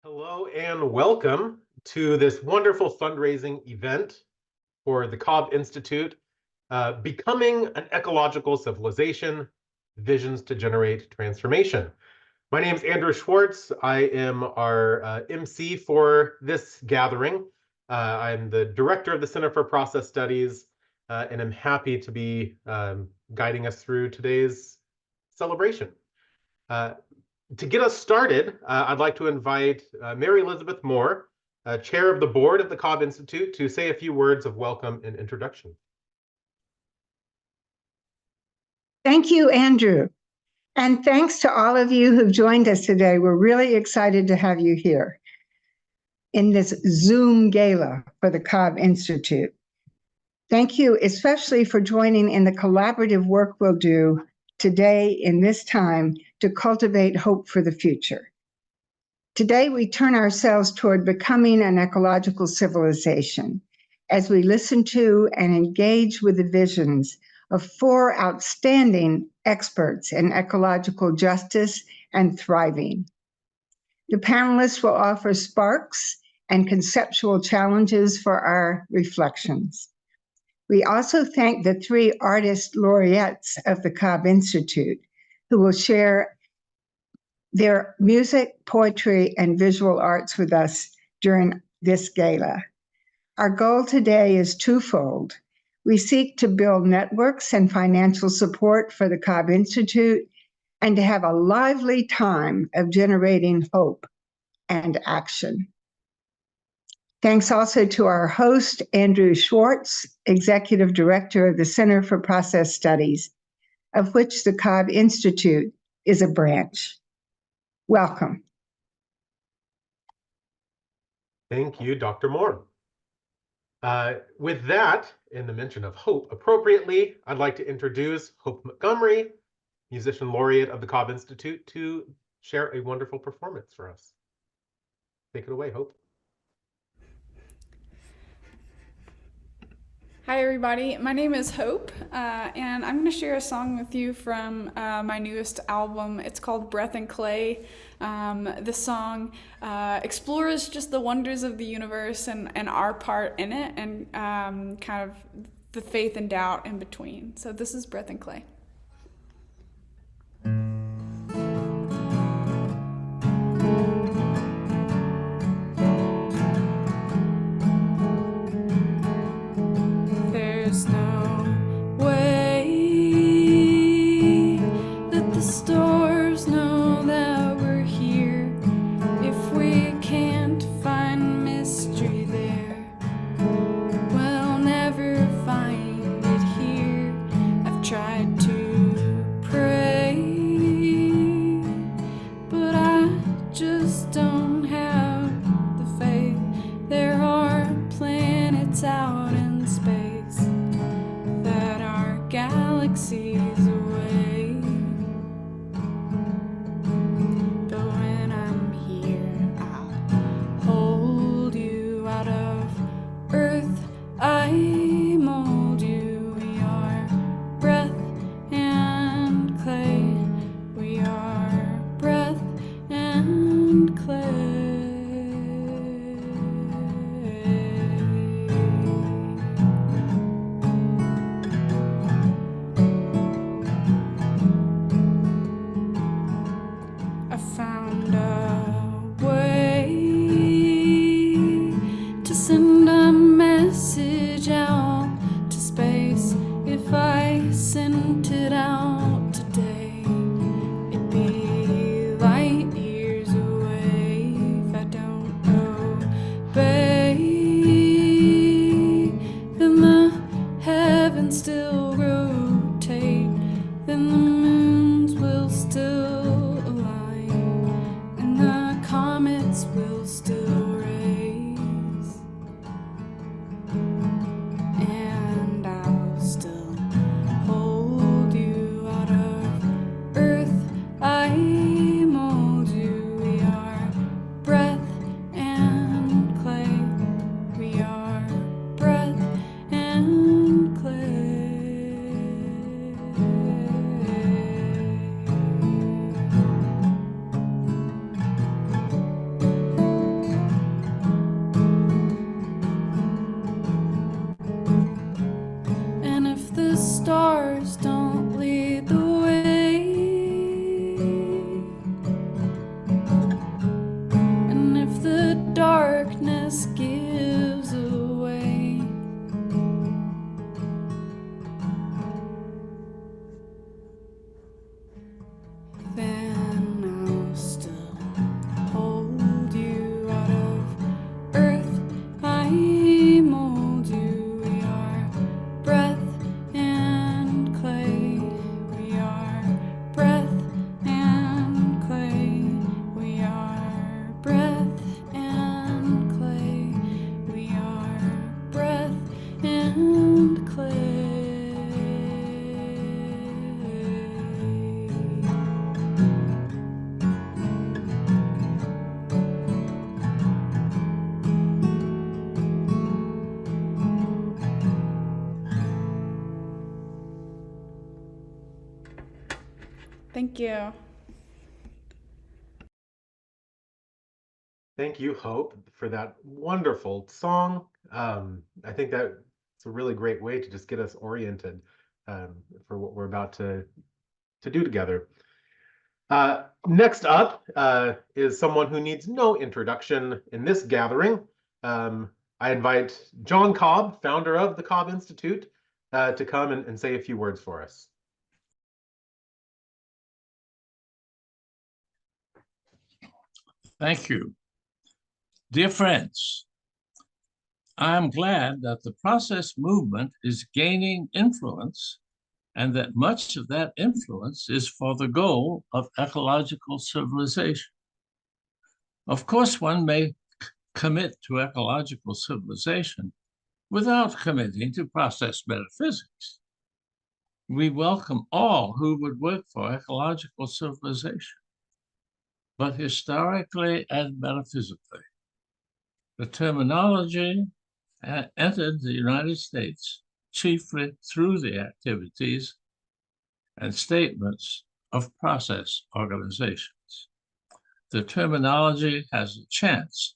Hello and welcome to this wonderful fundraising event for the Cobb Institute, Becoming an Ecological Civilization, Visions to Generate Transformation. My name is Andrew Schwartz. I am our MC for this gathering. I'm the director of the Center for Process Studies, and I'm happy to be guiding us through today's celebration. To get us started, I'd like to invite Mary Elizabeth Moore, chair of the board of the Cobb Institute, to say a few words of welcome and introduction. Thank you, Andrew. And thanks to all of you who've joined us today. We're really excited to have you here in this Zoom gala for the Cobb Institute. Thank you especially for joining in the collaborative work we'll do today in this time to cultivate hope for the future. Today, we turn ourselves toward becoming an ecological civilization as we listen to and engage with the visions of four outstanding experts in ecological justice and thriving. The panelists will offer sparks and conceptual challenges for our reflections. We also thank the three artist laureates of the Cobb Institute who will share their music, poetry, and visual arts with us during this gala. Our goal today is twofold. We seek to build networks and financial support for the Cobb Institute and to have a lively time of generating hope and action. Thanks also to our host, Andrew Schwartz, Executive Director of the Center for Process Studies, of which the Cobb Institute is a branch. Welcome. Thank you, Dr. Moore. With that, in the mention of hope appropriately, I'd like to introduce Hope Montgomery, musician laureate of the Cobb Institute, to share a wonderful performance for us. Take it away, Hope. Hi everybody, my name is Hope, and I'm going to share a song with you from my newest album. It's called Breath and Clay. This song explores just the wonders of the universe and our part in it, and kind of the faith and doubt in between. So this is Breath and Clay. There's no way that the stars know that we're here if we can't find mystery there. We'll never find it here. I've tried to Thank you. Thank you, Hope, for that wonderful song. I think that it's a really great way to just get us oriented for what we're about to do together. Next up is someone who needs no introduction in this gathering. I invite John Cobb, founder of the Cobb Institute, to come and say a few words for us. Thank you. Dear friends, I am glad that the process movement is gaining influence and that much of that influence is for the goal of ecological civilization. Of course, one may commit to ecological civilization without committing to process metaphysics. We welcome all who would work for ecological civilization. But historically and metaphysically, the terminology entered the United States chiefly through the activities and statements of process organizations. The terminology has a chance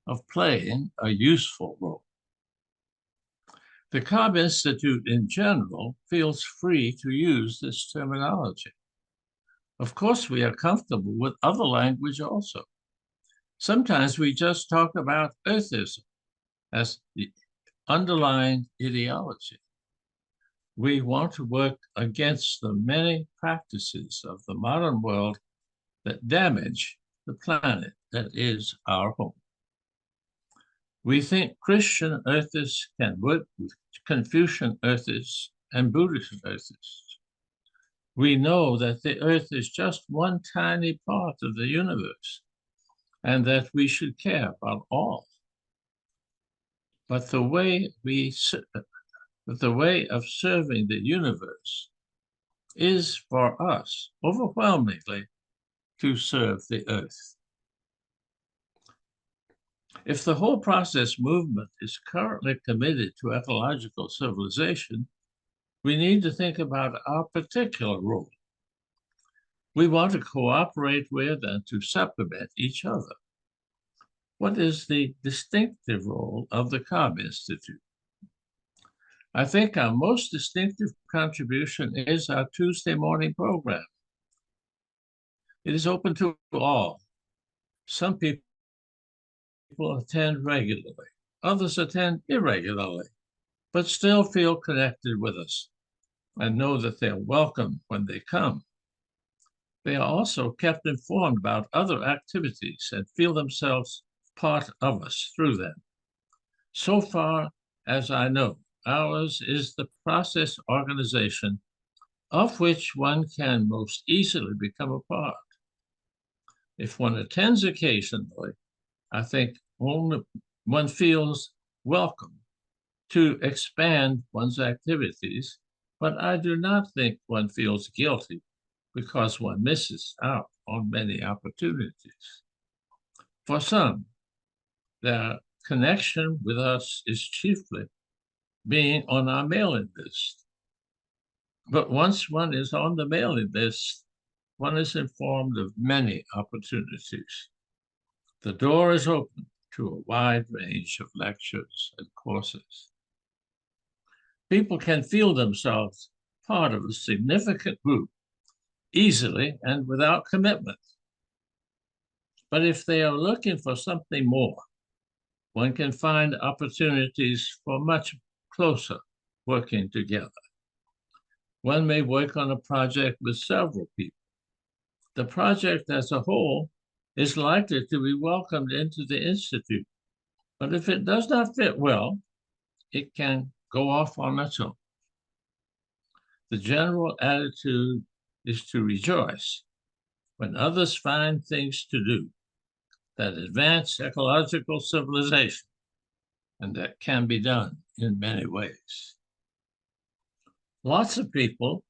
of playing a useful role. The Cobb Institute in general feels free to use this terminology. Of course, we are comfortable with other language also. Sometimes we just talk about earthism as the underlying ideology. We want to work against the many practices of the modern world that damage the planet that is our home. We think Christian earthists can work with Confucian earthists and Buddhist earthists. We know that the earth is just one tiny part of the universe and that we should care about all. But the way of serving the universe is for us overwhelmingly to serve the earth. If the whole process movement is currently committed to ecological civilization, we need to think about our particular role. We want to cooperate with and to supplement each other. What is the distinctive role of the Cobb Institute? I think our most distinctive contribution is our Tuesday morning program. It is open to all. Some people attend regularly, others attend irregularly, but still feel connected with us and know that they're welcome when they come. They are also kept informed about other activities and feel themselves part of us through them. So far as I know, ours is the process organization of which one can most easily become a part. If one attends occasionally, I think one feels welcome to expand one's activities, but I do not think one feels guilty because one misses out on many opportunities. For some, their connection with us is chiefly being on our mailing list. But once one is on the mailing list, one is informed of many opportunities. The door is open to a wide range of lectures and courses. People can feel themselves part of a significant group easily and without commitment. But if they are looking for something more, one can find opportunities for much closer working together. One may work on a project with several people. The project as a whole is likely to be welcomed into the Institute, but if it does not fit well, it can go off on its own. The general attitude is to rejoice when others find things to do that advance ecological civilization, and that can be done in many ways. Lots of people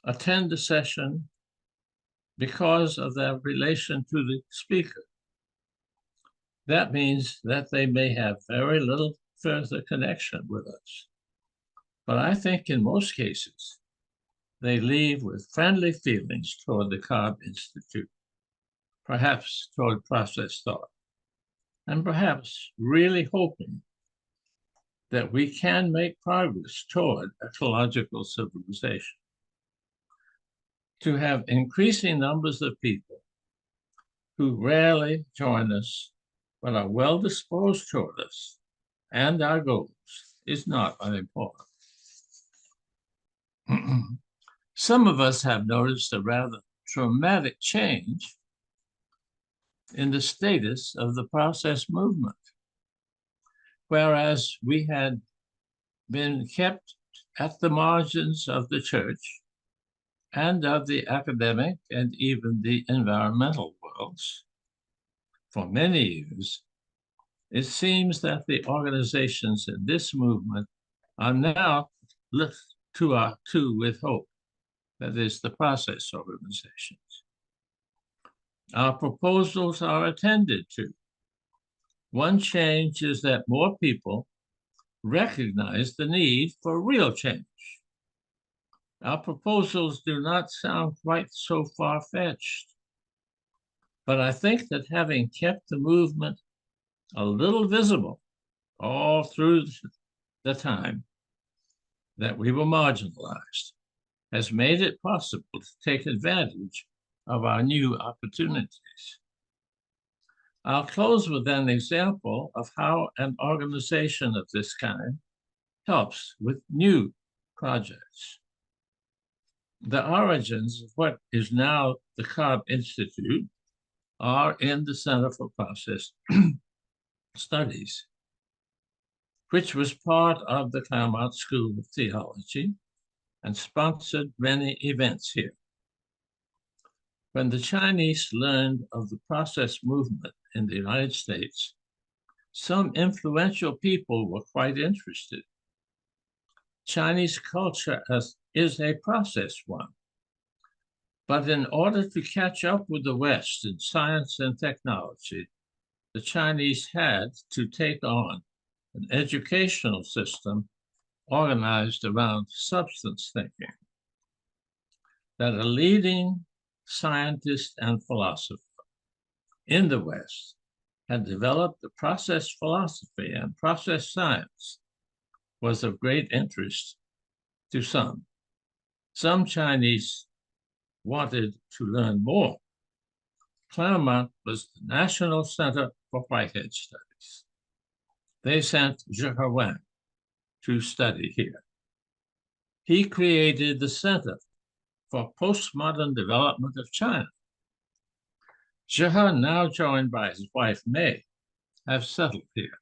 attend the session because of their relation to the speaker. That means that they may have very little further connection with us. But I think in most cases, they leave with friendly feelings toward the Cobb Institute, perhaps toward process thought, and perhaps really hoping that we can make progress toward ecological civilization. To have increasing numbers of people who rarely join us but are well disposed toward us and our goals is not unimportant. Some of us have noticed a rather dramatic change in the status of the process movement. Whereas we had been kept at the margins of the church and of the academic and even the environmental worlds for many years, it seems that the organizations in this movement are now looked to with hope. That is, the process organizations. Our proposals are attended to. One change is that more people recognize the need for real change. Our proposals do not sound quite so far-fetched, but I think that having kept the movement a little visible all through the time that we were marginalized has made it possible to take advantage of our new opportunities. I'll close with an example of how an organization of this kind helps with new projects. The origins of what is now the Cobb Institute are in the Center for Process Studies, which was part of the Claremont School of Theology and sponsored many events here. When the Chinese learned of the process movement in the United States, some influential people were quite interested. Chinese culture is a process one, but in order to catch up with the West in science and technology, the Chinese had to take on an educational system organized around substance thinking. That a leading scientist and philosopher in the West had developed the process philosophy and process science was of great interest to some. Some Chinese wanted to learn more. Claremont was the National Center for Whitehead Studies. They sent Zijl Wang to study here. He created the Center for Postmodern Development of China. Zijl, now joined by his wife May, have settled here.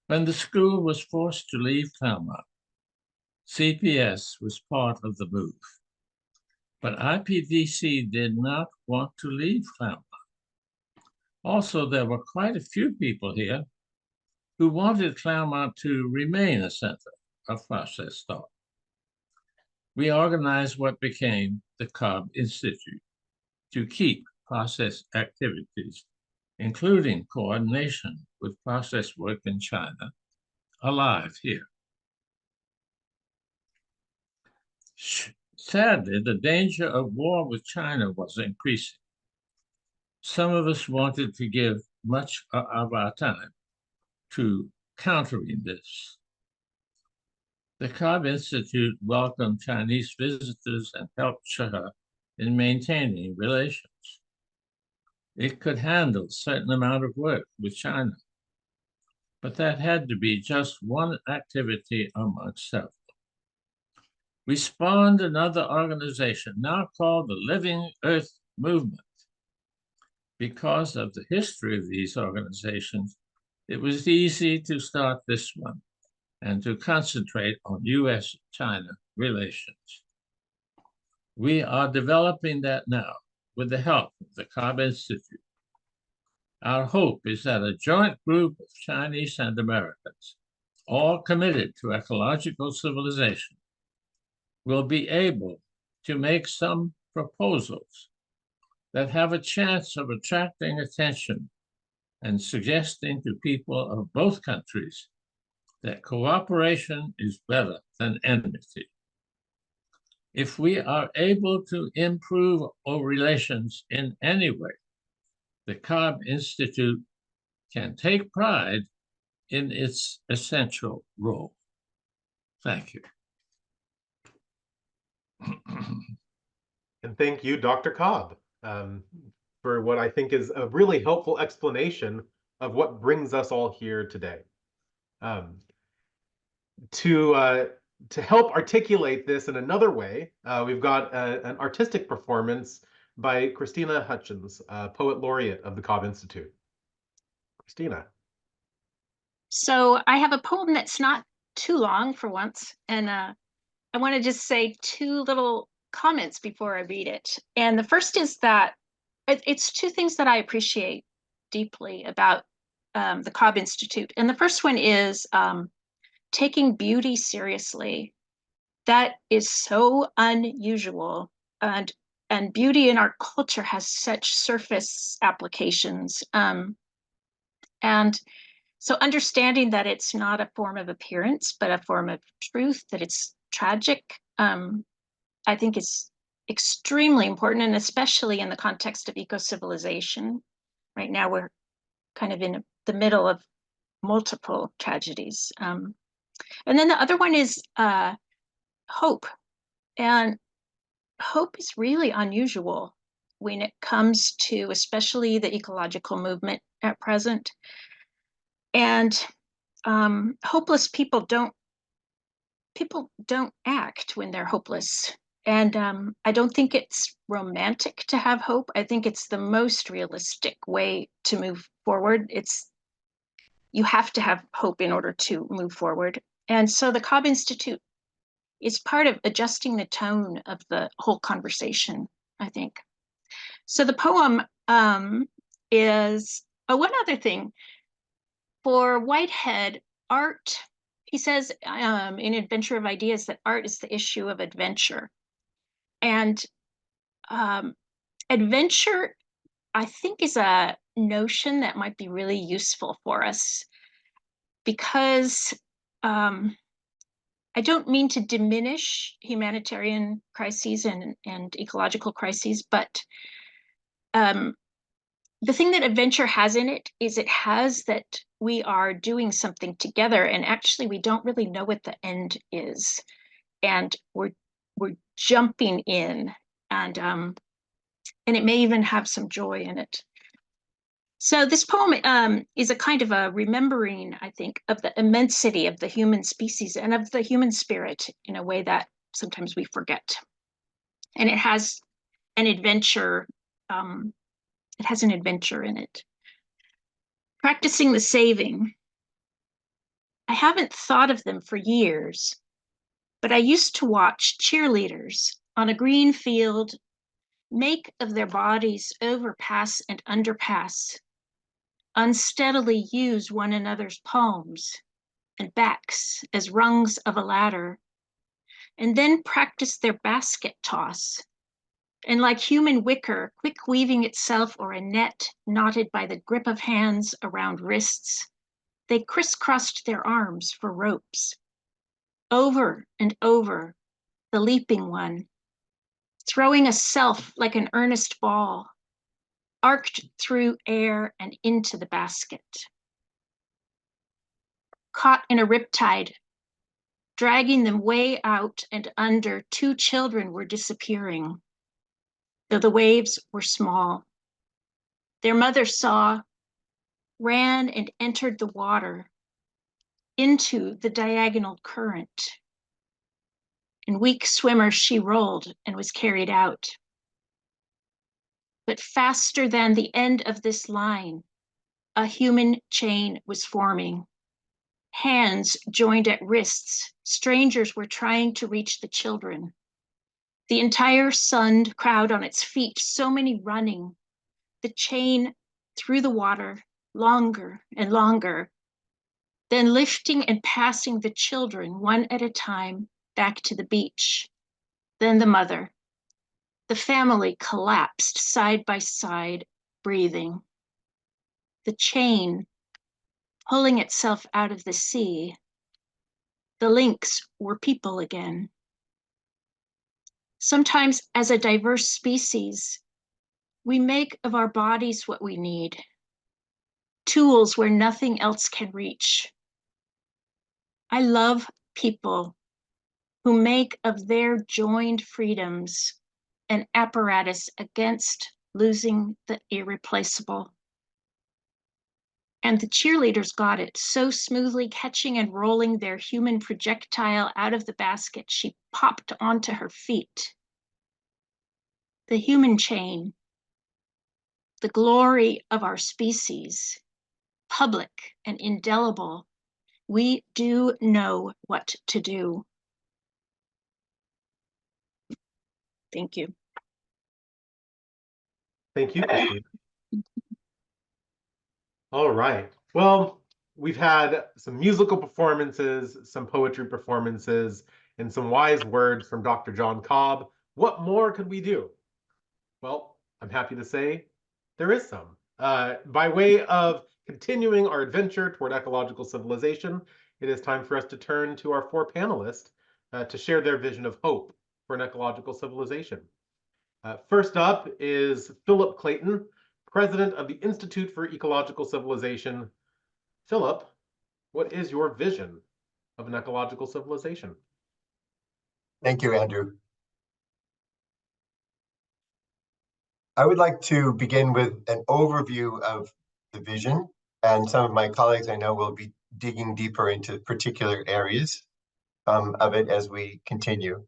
When the school was forced to leave Claremont, CPS was part of the move. But IPDC did not want to leave Claremont. Also, there were quite a few people here who wanted Claremont to remain a center of process thought. We organized what became the Cobb Institute to keep process activities, including coordination with process work in China, alive here. Sadly, the danger of war with China was increasing. Some of us wanted to give much of our time to countering this. The Cobb Institute welcomed Chinese visitors and helped Shiva in maintaining relations. It could handle a certain amount of work with China, but that had to be just one activity amongst several. We spawned another organization now called the Living Earth Movement. Because of the history of these organizations, it was easy to start this one and to concentrate on US-China relations. We are developing that now with the help of the Cobb Institute. Our hope is that a joint group of Chinese and Americans, all committed to ecological civilization, will be able to make some proposals that have a chance of attracting attention and suggesting to people of both countries that cooperation is better than enmity. If we are able to improve our relations in any way, the Cobb Institute can take pride in its essential role. Thank you. And thank you, Dr. Cobb, for what I think is a really helpful explanation of what brings us all here today. To help articulate this in another way, we've got an artistic performance by Christina Hutchins, Poet Laureate of the Cobb Institute. Christina. So I have a poem that's not too long for once, and I want to just say two little comments before I read it. And the first is that it's two things that I appreciate deeply about the Cobb Institute. And the first one is taking beauty seriously. That is so unusual. And beauty in our culture has such surface applications. And so understanding that it's not a form of appearance, but a form of truth, that it's tragic, I think is extremely important, and especially in the context of eco-civilization. Right now, we're kind of in the middle of multiple tragedies. And then the other one is hope. And hope is really unusual when it comes to especially the ecological movement at present. And hopeless people don't act when they're hopeless. And I don't think it's romantic to have hope. I think it's the most realistic way to move forward. You have to have hope in order to move forward. And so the Cobb Institute is part of adjusting the tone of the whole conversation, I think. So the poem is, one other thing. For Whitehead, art, he says in Adventure of Ideas that art is the issue of adventure. And adventure, I think, is a notion that might be really useful for us, because I don't mean to diminish humanitarian crises and ecological crises, but the thing that adventure has in it is it has that we are doing something together, and actually we don't really know what the end is, and we're jumping in, and it may even have some joy in it. So this poem is a kind of a remembering, I think, of the immensity of the human species and of the human spirit in a way that sometimes we forget. And it has an adventure. It has an adventure in it. Practicing the saving. I haven't thought of them for years, but I used to watch cheerleaders on a green field make of their bodies overpass and underpass, unsteadily use one another's palms and backs as rungs of a ladder, and then practice their basket toss. And like human wicker, quick weaving itself or a net knotted by the grip of hands around wrists, they crisscrossed their arms for ropes. Over and over, the leaping one, throwing a self like an earnest ball, arced through air and into the basket. Caught in a riptide, dragging them way out and under, two children were disappearing, though the waves were small. Their mother saw, ran and entered the water, into the diagonal current. And weak swimmer, she rolled and was carried out. But faster than the end of this line, a human chain was forming. Hands joined at wrists, strangers were trying to reach the children. The entire sunned crowd on its feet, so many running, the chain through the water, longer and longer, then lifting and passing the children one at a time back to the beach. Then the mother. The family collapsed side by side, breathing. The chain pulling itself out of the sea. The links were people again. Sometimes, as a diverse species, we make of our bodies what we need, tools where nothing else can reach. I love people who make of their joined freedoms an apparatus against losing the irreplaceable. And the cheerleaders got it so smoothly, catching and rolling their human projectile out of the basket she popped onto her feet. The human chain, the glory of our species, public and indelible, we do know what to do. Thank you. Thank you, Christina. All right. Well, we've had some musical performances, some poetry performances, and some wise words from Dr. John Cobb. What more could we do? Well, I'm happy to say there is some. By way of continuing our adventure toward ecological civilization, it is time for us to turn to our four panelists to share their vision of hope for an ecological civilization. First up is Philip Clayton, president of the Institute for Ecological Civilization. Philip, what is your vision of an ecological civilization? Thank you, Andrew. I would like to begin with an overview of the vision, and some of my colleagues I know will be digging deeper into particular areas of it as we continue.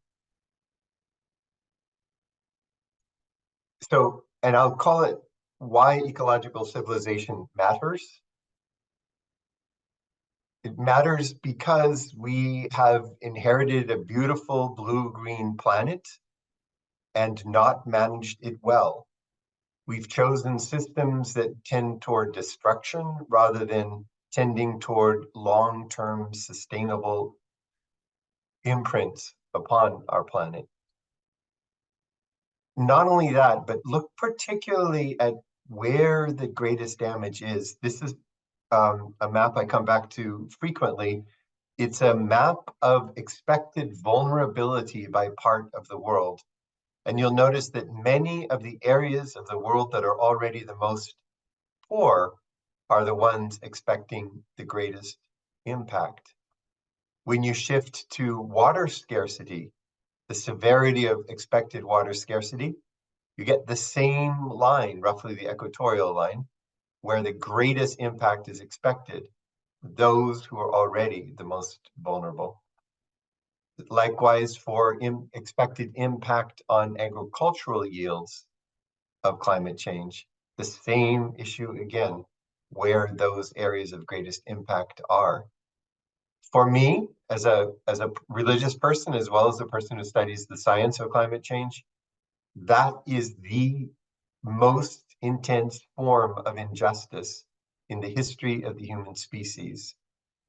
So, and I'll call it why ecological civilization matters. It matters because we have inherited a beautiful blue-green planet and not managed it well. We've chosen systems that tend toward destruction rather than tending toward long-term sustainable imprints upon our planet. Not only that, but look particularly at where the greatest damage is. This is a map I come back to frequently. It's a map of expected vulnerability by part of the world. And you'll notice that many of the areas of the world that are already the most poor are the ones expecting the greatest impact. When you shift to water scarcity, the severity of expected water scarcity, you get the same line, roughly the equatorial line, where the greatest impact is expected, those who are already the most vulnerable. Likewise, for expected impact on agricultural yields of climate change, the same issue again, where those areas of greatest impact are. For me, as a religious person, as well as a person who studies the science of climate change, that is the most intense form of injustice in the history of the human species,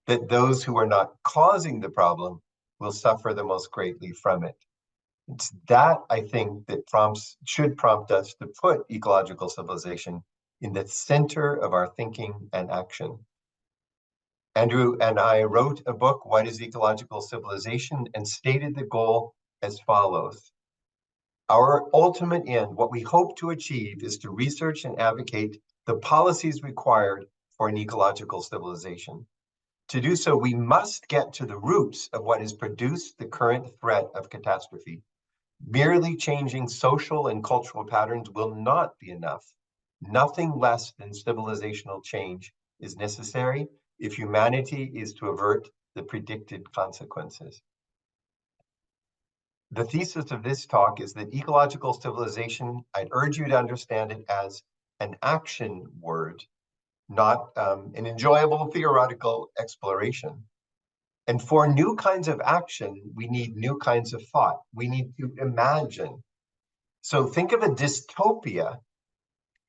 that those who are not causing the problem will suffer the most greatly from it. It's that, I think, that should prompt us to put ecological civilization in the center of our thinking and action. Andrew and I wrote a book, What is Ecological Civilization?, and stated the goal as follows. Our ultimate end, what we hope to achieve, is to research and advocate the policies required for an ecological civilization. To do so, we must get to the roots of what has produced the current threat of catastrophe. Merely changing social and cultural patterns will not be enough. Nothing less than civilizational change is necessary if humanity is to avert the predicted consequences. The thesis of this talk is that ecological civilization, I'd urge you to understand it as an action word, not an enjoyable theoretical exploration. And for new kinds of action, we need new kinds of thought. We need to imagine. So think of a dystopia.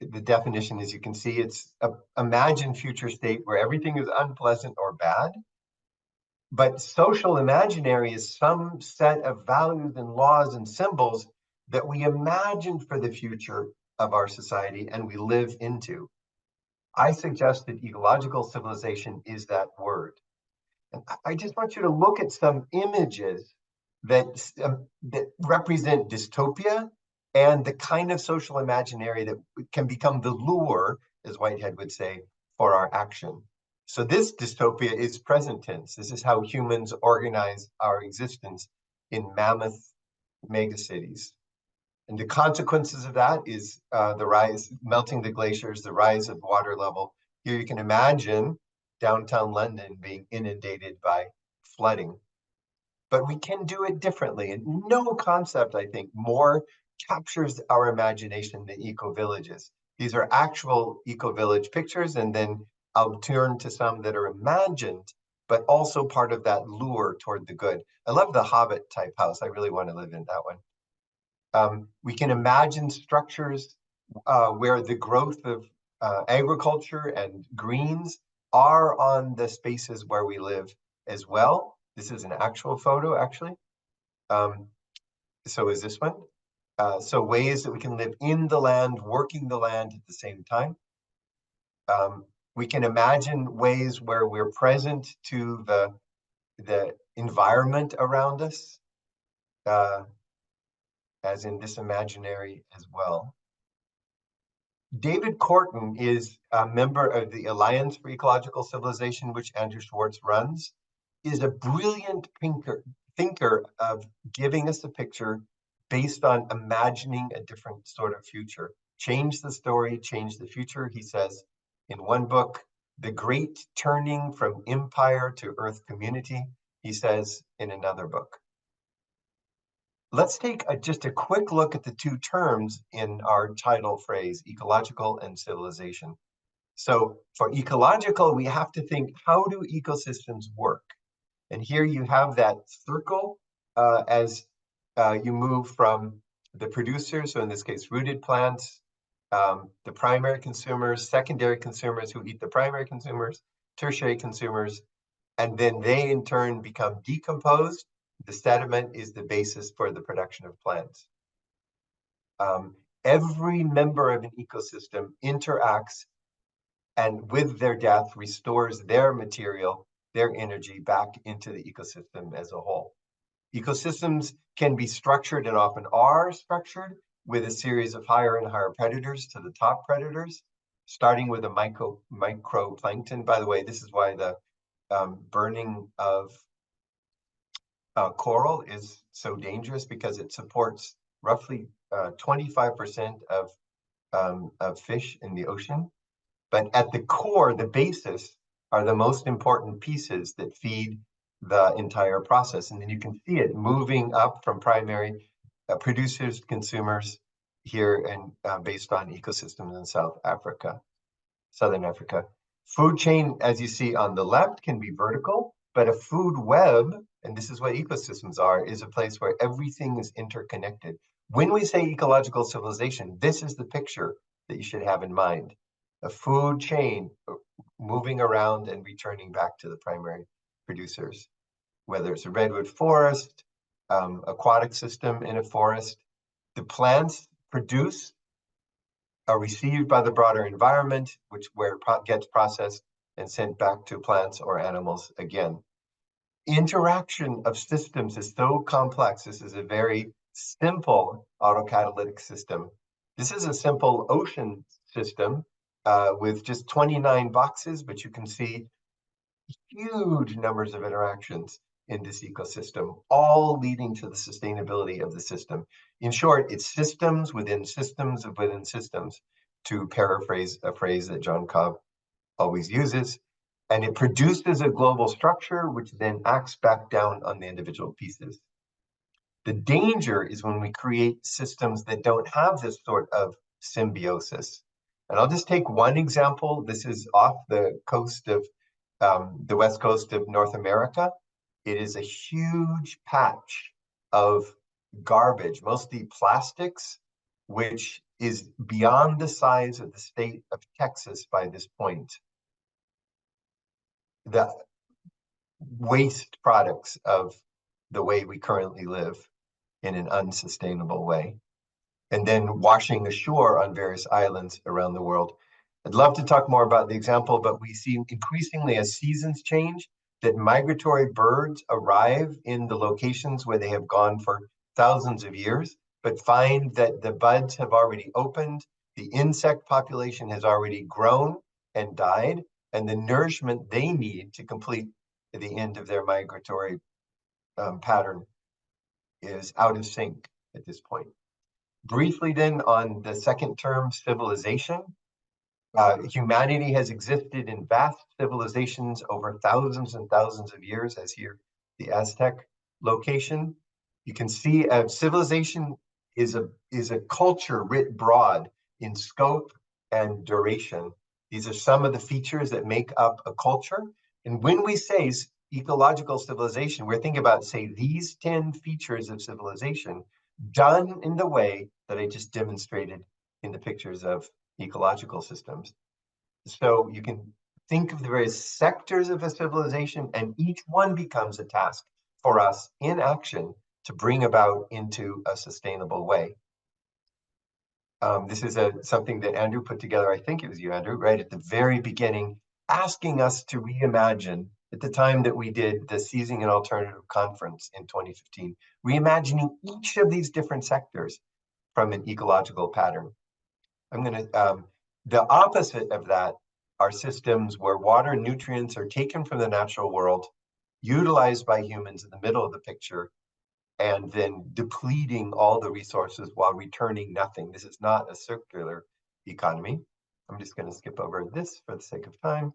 The definition, as you can see, it's an imagined future state where everything is unpleasant or bad. But social imaginary is some set of values and laws and symbols that we imagine for the future of our society and we live into. I suggest that ecological civilization is that word. And I just want you to look at some images that represent dystopia and the kind of social imaginary that can become the lure, as Whitehead would say, for our action. So this dystopia is present tense. This is how humans organize our existence in mammoth megacities. And the consequences of that is the rise, melting the glaciers, the rise of water level. Here you can imagine downtown London being inundated by flooding. But we can do it differently. And no concept, I think, more captures our imagination than eco-villages. These are actual eco-village pictures, and then I'll turn to some that are imagined, but also part of that lure toward the good. I love the Hobbit type house. I really want to live in that one. We can imagine structures where the growth of agriculture and greens are on the spaces where we live as well. This is an actual photo, actually. So is this one. So ways that we can live in the land, working the land at the same time. We can imagine ways where we're present to the environment around us, as in this imaginary as well. David Corton is a member of the Alliance for Ecological Civilization, which Andrew Schwartz runs, is a brilliant thinker of giving us a picture based on imagining a different sort of future. Change the story, change the future, he says in one book. The Great Turning from Empire to Earth Community, he says in another book. Let's take just a quick look at the two terms in our title phrase, ecological and civilization. So for ecological, we have to think, how do ecosystems work? And here you have that circle as you move from the producers, so in this case, rooted plants, the primary consumers, secondary consumers who eat the primary consumers, tertiary consumers, and then they in turn become decomposed. The sediment is the basis for the production of plants. Every member of an ecosystem interacts and with their death restores their material, their energy back into the ecosystem as a whole. Ecosystems can be structured and often are structured with a series of higher and higher predators to the top predators, starting with a microplankton. By the way, this is why the burning of coral is so dangerous, because it supports roughly 25% of fish in the ocean. But at the core, the basis are the most important pieces that feed the entire process. And then you can see it moving up from primary producers, consumers here, and based on ecosystems in Southern Africa. Food chain, as you see on the left, can be vertical, but a food web, and this is what ecosystems are, is a place where everything is interconnected. When we say ecological civilization, this is the picture that you should have in mind. A food chain moving around and returning back to the primary producers, whether it's a redwood forest, aquatic system in a forest. The plants produce are received by the broader environment, where it gets processed and sent back to plants or animals again. Interaction of systems is so complex. This is a very simple autocatalytic system. This is a simple ocean system with just 29 boxes, but you can see huge numbers of interactions in this ecosystem, all leading to the sustainability of the system. In short, it's systems within systems within systems, to paraphrase a phrase that John Cobb always uses. And it produces a global structure, which then acts back down on the individual pieces. The danger is when we create systems that don't have this sort of symbiosis. And I'll just take one example. This is off the coast of the west coast of North America. It is a huge patch of garbage, mostly plastics, which is beyond the size of the state of Texas by this point. The waste products of the way we currently live in an unsustainable way, and then washing ashore on various islands around the world. I'd love to talk more about the example, but we see increasingly as seasons change, that migratory birds arrive in the locations where they have gone for thousands of years, but find that the buds have already opened, the insect population has already grown and died, and the nourishment they need to complete the end of their migratory pattern is out of sync at this point. Briefly then on the second term, civilization. Humanity has existed in vast civilizations over thousands and thousands of years, as here the Aztec location. You can see a civilization is a culture writ broad in scope and duration. These are some of the features that make up a culture. And when we say ecological civilization, we're thinking about, say, these 10 features of civilization done in the way that I just demonstrated in the pictures of ecological systems. So you can think of the various sectors of a civilization, and each one becomes a task for us in action to bring about into a sustainable way. This is something that Andrew put together, I think it was you, Andrew, right at the very beginning, asking us to reimagine at the time that we did the Seizing an Alternative conference in 2015, reimagining each of these different sectors from an ecological pattern. The opposite of that are systems where water and nutrients are taken from the natural world, utilized by humans in the middle of the picture, and then depleting all the resources while returning nothing. This is not a circular economy. I'm just going to skip over this for the sake of time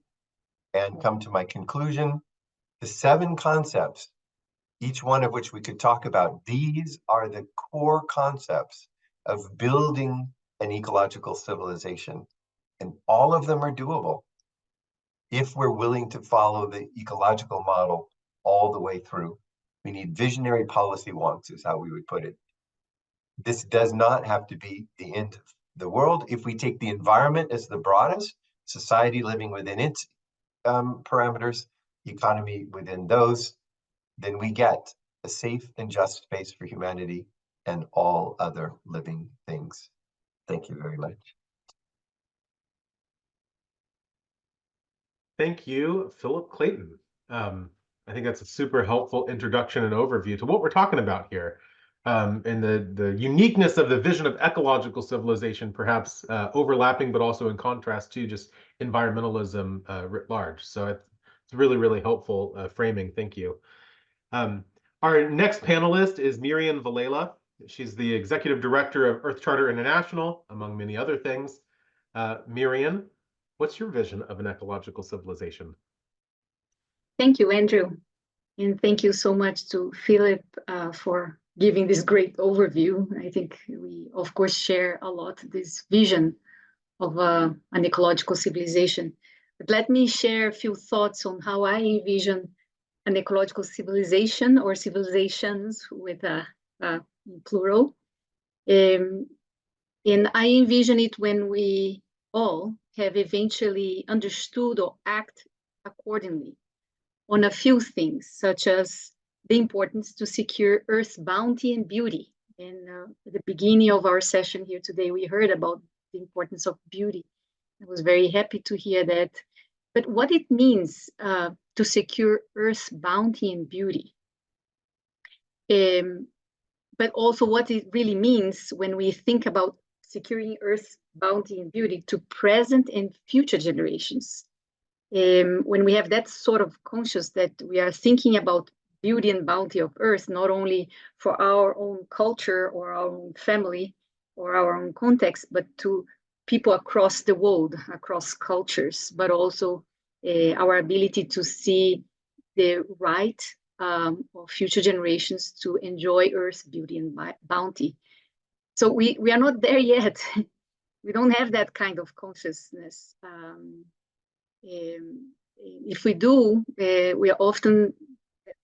and come to my conclusion. The 7 concepts, each one of which we could talk about, these are the core concepts of building an ecological civilization. And all of them are doable if we're willing to follow the ecological model all the way through. We need visionary policy wonks, is how we would put it. This does not have to be the end of the world. If we take the environment as the broadest, society living within its parameters, economy within those, then we get a safe and just space for humanity and all other living things. Thank you very much. Thank you, Philip Clayton. I think that's a super helpful introduction and overview to what we're talking about here. And the uniqueness of the vision of ecological civilization, perhaps overlapping, but also in contrast to just environmentalism writ large. So it's really, really helpful framing. Thank you. Our next panelist is Mirian Vilela. She's the Executive Director of Earth Charter International, among many other things. Mirian, what's your vision of an ecological civilization? Thank you, Andrew. And thank you so much to Philip for giving this great overview. I think we, of course, share a lot this vision of an ecological civilization. But let me share a few thoughts on how I envision an ecological civilization, or civilizations with a plural. And I envision it when we all have eventually understood or act accordingly on a few things, such as the importance to secure Earth's bounty and beauty. And at the beginning of our session here today, we heard about the importance of beauty. I was very happy to hear that. But what it means to secure Earth's bounty and beauty, but also what it really means when we think about securing Earth's bounty and beauty to present and future generations. When we have that sort of conscious that we are thinking about beauty and bounty of Earth, not only for our own culture or our own family or our own context, but to people across the world, across cultures, but also our ability to see the right of future generations to enjoy Earth's beauty and bounty. So we are not there yet. We don't have that kind of consciousness. If we do, we are often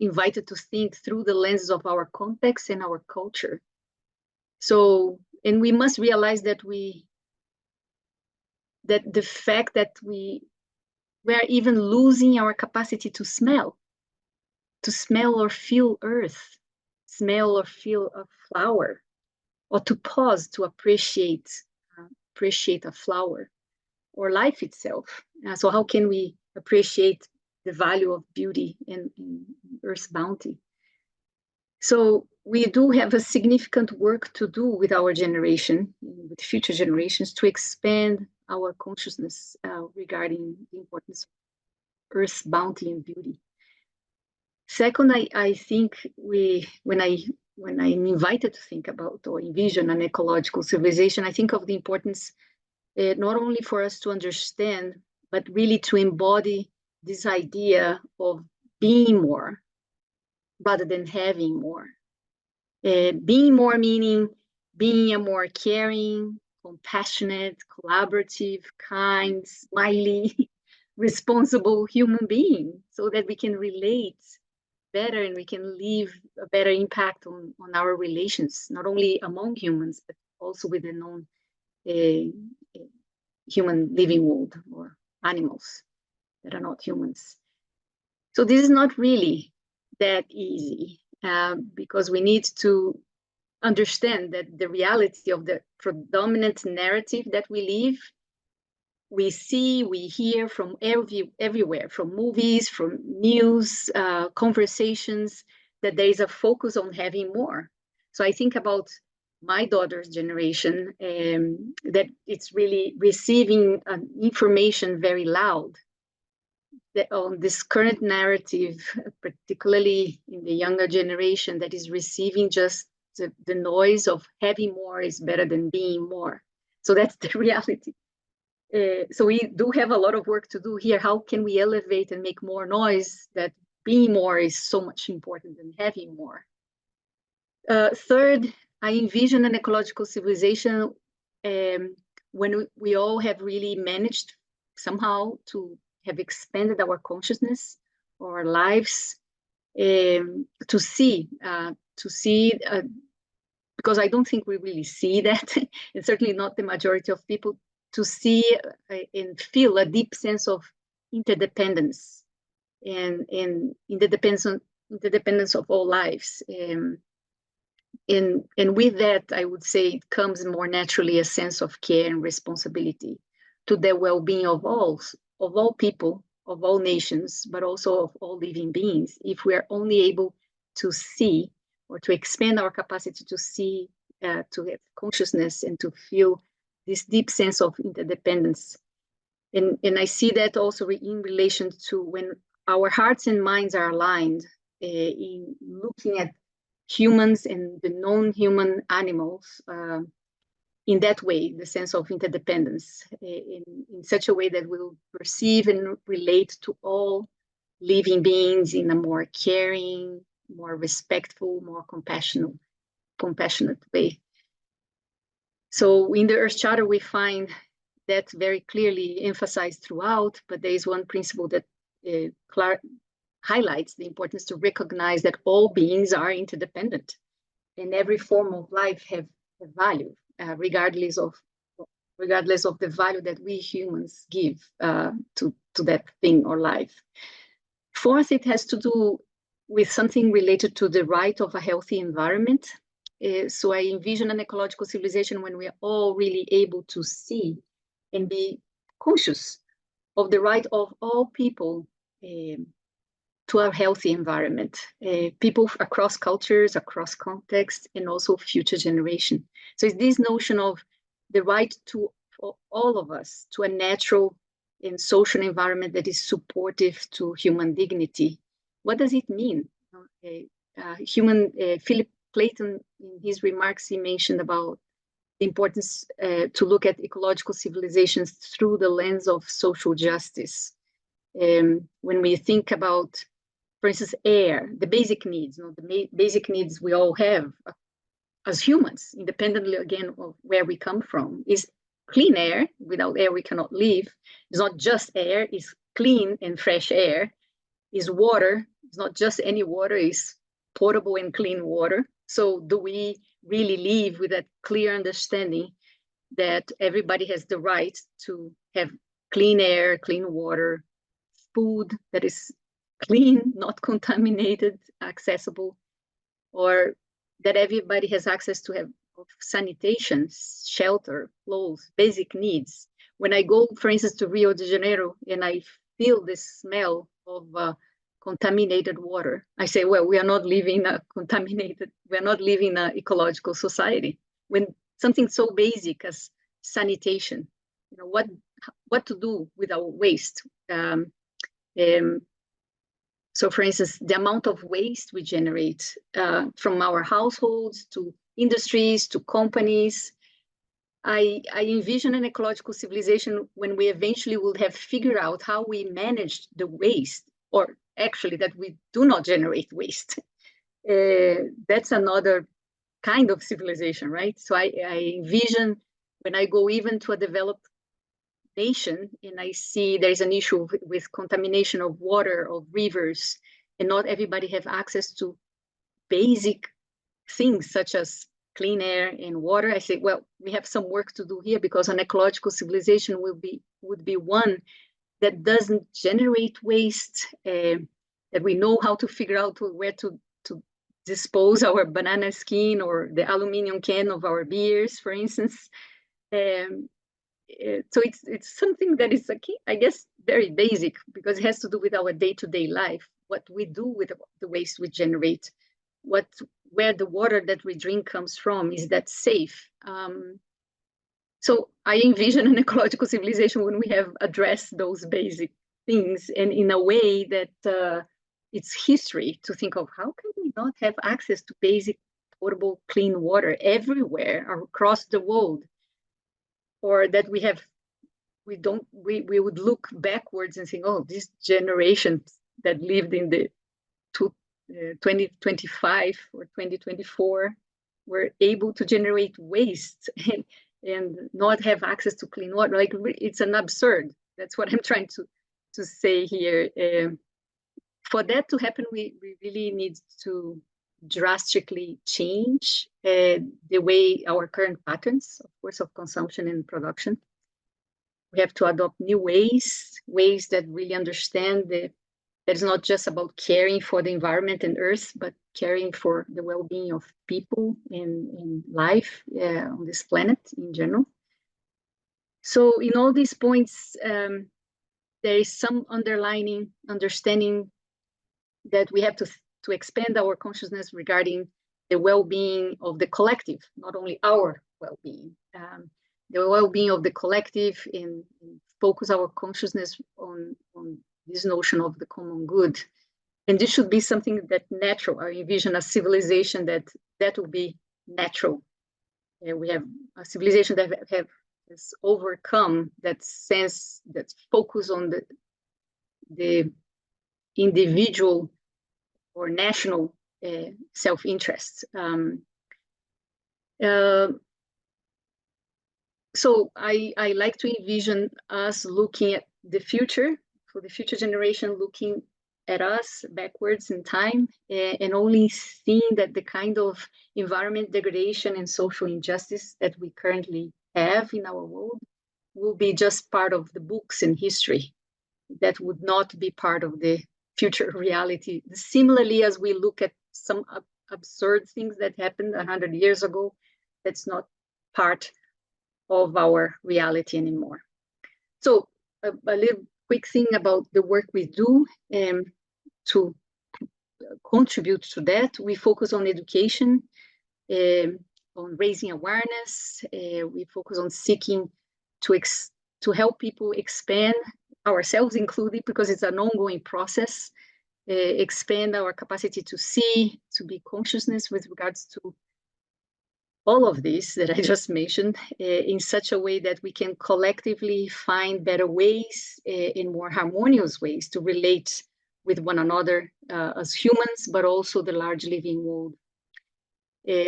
invited to think through the lenses of our context and our culture. So, and we must realize that the fact that we are even losing our capacity to smell or feel Earth, smell or feel a flower, or to pause to appreciate a flower or life itself. So how can we appreciate the value of beauty and Earth's bounty. So we do have a significant work to do with our generation, with future generations, to expand our consciousness regarding the importance of Earth's bounty and beauty. Second, I think when I'm invited to think about or envision an ecological civilization, I think of the importance not only for us to understand, but really to embody this idea of being more rather than having more. Being more meaning being a more caring, compassionate, collaborative, kind, smiley, responsible human being, so that we can relate better and we can leave a better impact on our relations, not only among humans, but also with the non-human living world or animals that are not humans. So this is not really that easy because we need to understand that the reality of the predominant narrative that we live, we see, we hear from everywhere, from movies, from news, conversations, that there is a focus on having more. So I think about my daughter's generation, that it's really receiving information very loud that on this current narrative, particularly in the younger generation, that is receiving just the noise of having more is better than being more. So that's the reality. So we do have a lot of work to do here. How can we elevate and make more noise that being more is so much important than having more? Third, I envision an ecological civilization when we all have really managed somehow to have expanded our consciousness, our lives, to see, because I don't think we really see that, and certainly not the majority of people, to see and feel a deep sense of interdependence and interdependence of all lives. And with that, I would say it comes more naturally a sense of care and responsibility to the well-being of all people, of all nations, but also of all living beings, if we are only able to see or to expand our capacity to see, to have consciousness and to feel this deep sense of interdependence. And I see that also in relation to when our hearts and minds are aligned in looking at humans and the non-human animals in that way, the sense of interdependence, in such a way that we'll perceive and relate to all living beings in a more caring, more respectful, more compassionate way. So in the Earth Charter, we find that very clearly emphasized throughout, but there is one principle that highlights the importance to recognize that all beings are interdependent and every form of life have value, regardless of the value that we humans give to that thing or life. Fourth, it has to do with something related to the right of a healthy environment. So I envision an ecological civilization when we are all really able to see and be conscious of the right of all people to a healthy environment, people across cultures, across contexts, and also future generation. So it's this notion of the right to all of us to a natural and social environment that is supportive to human dignity. What does it mean? Philip Clayton, in his remarks, he mentioned about the importance to look at ecological civilizations through the lens of social justice. When we think about, for instance, air, the basic needs, the basic needs we all have as humans, independently again of where we come from, is clean air. Without air, we cannot live. It's not just air, it's clean and fresh air. It's water, it's not just any water, it's potable and clean water. So do we really live with that clear understanding that everybody has the right to have clean air, clean water, food that is clean, not contaminated, accessible, or that everybody has access to have sanitation, shelter, clothes, basic needs? When I go, for instance, to Rio de Janeiro and I feel the smell of contaminated water, I say, well, we are not living in a contaminated, we are not living in an ecological society. When something so basic as sanitation, you know, what to do with our waste. So for instance, the amount of waste we generate from our households to industries to companies, I envision an ecological civilization when we eventually will have figured out how we manage the waste, or actually that we do not generate waste. That's another kind of civilization, right? So I envision when I go even to a developed nation and I see there's an issue with contamination of water, of rivers, and not everybody have access to basic things such as clean air and water, I say, well, we have some work to do here, because an ecological civilization would be one that doesn't generate waste, that we know how to figure out where to dispose our banana skin or the aluminum can of our beers, for instance. So it's something that is, I guess, very basic, because it has to do with our day-to-day life, what we do with the waste we generate, where the water that we drink comes from, is that safe? So I envision an ecological civilization when we have addressed those basic things, and in a way that it's history to think of how can we not have access to basic potable clean water everywhere across the world, or that we would look backwards and think, oh, this generation that lived in the 2025 or 2024 were able to generate waste and not have access to clean water. Like, it's an absurd. That's what I'm trying to say here. For that to happen, we really need to drastically change the way our current patterns, of course, of consumption and production. We have to adopt new ways that really understand that it's not just about caring for the environment and earth, but caring for the well-being of people and life on this planet in general. So in all these points, there is some underlying understanding that we have to expand our consciousness regarding the well-being of the collective, not only our well-being, the well-being of the collective, and focus our consciousness on this notion of the common good. And this should be something that natural. I envision a civilization that will be natural. We have a civilization that has overcome that sense, that focus on the individual or national self-interest. So I like to envision us looking at the future, for the future generation looking at us backwards in time, and only seeing that the kind of environment degradation and social injustice that we currently have in our world will be just part of the books and history. That would not be part of the future reality. Similarly, as we look at some absurd things that happened 100 years ago, that's not part of our reality anymore. So a little quick thing about the work we do to contribute to that. We focus on education, on raising awareness. We focus on seeking to help people expand, ourselves included, because it's an ongoing process, expand our capacity to see, to be consciousness with regards to all of this that I just mentioned, in such a way that we can collectively find better ways, in more harmonious ways, to relate with one another as humans, but also the large living world.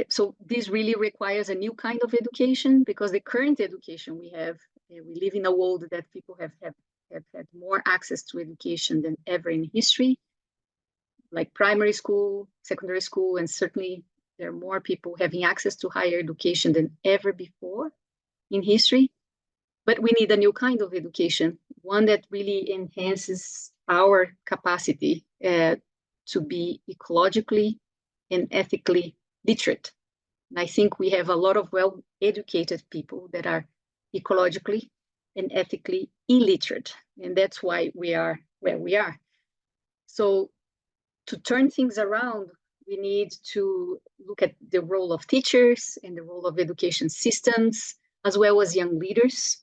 So this really requires a new kind of education, because the current education we have, we live in a world that people have had more access to education than ever in history, like primary school, secondary school, and certainly there are more people having access to higher education than ever before in history. But we need a new kind of education, one that really enhances our capacity to be ecologically and ethically literate. And I think we have a lot of well-educated people that are ecologically and ethically illiterate. And that's why we are where we are. So to turn things around, we need to look at the role of teachers and the role of education systems, as well as young leaders,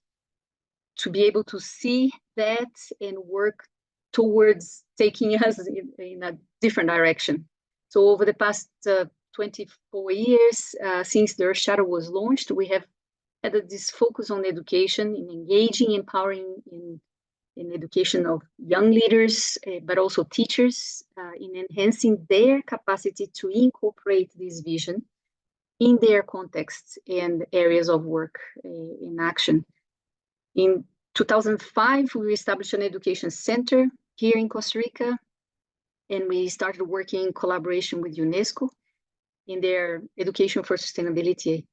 to be able to see that and work towards taking us in a different direction. So over the past 24 years, since the Earth Shadow was launched, we have had this focus on education, in engaging, empowering in education of young leaders, but also teachers, in enhancing their capacity to incorporate this vision in their contexts and areas of work in action. In 2005, we established an education center here in Costa Rica, and we started working in collaboration with UNESCO in their Education for Sustainability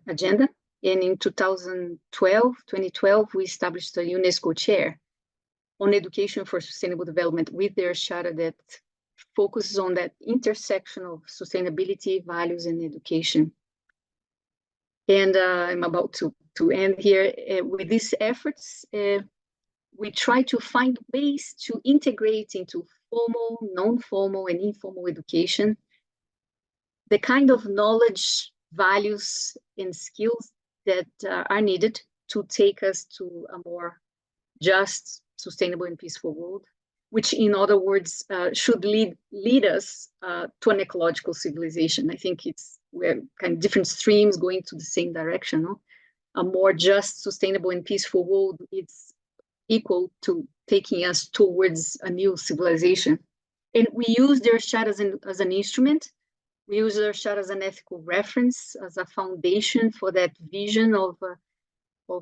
agenda. And in 2012, we established a UNESCO chair on education for sustainable development with their shadow that focuses on that intersection of sustainability, values, and education. And I'm about to end here. With these efforts, we try to find ways to integrate into formal, non-formal, and informal education the kind of knowledge, values, and skills that are needed to take us to a more just, sustainable, and peaceful world, which, in other words, should lead us to an ecological civilization. I think we're kind of different streams going to the same direction. No? A more just, sustainable, and peaceful world is equal to taking us towards a new civilization. And we use their shadows as an instrument. We use their shadow as an ethical reference, as a foundation for that vision of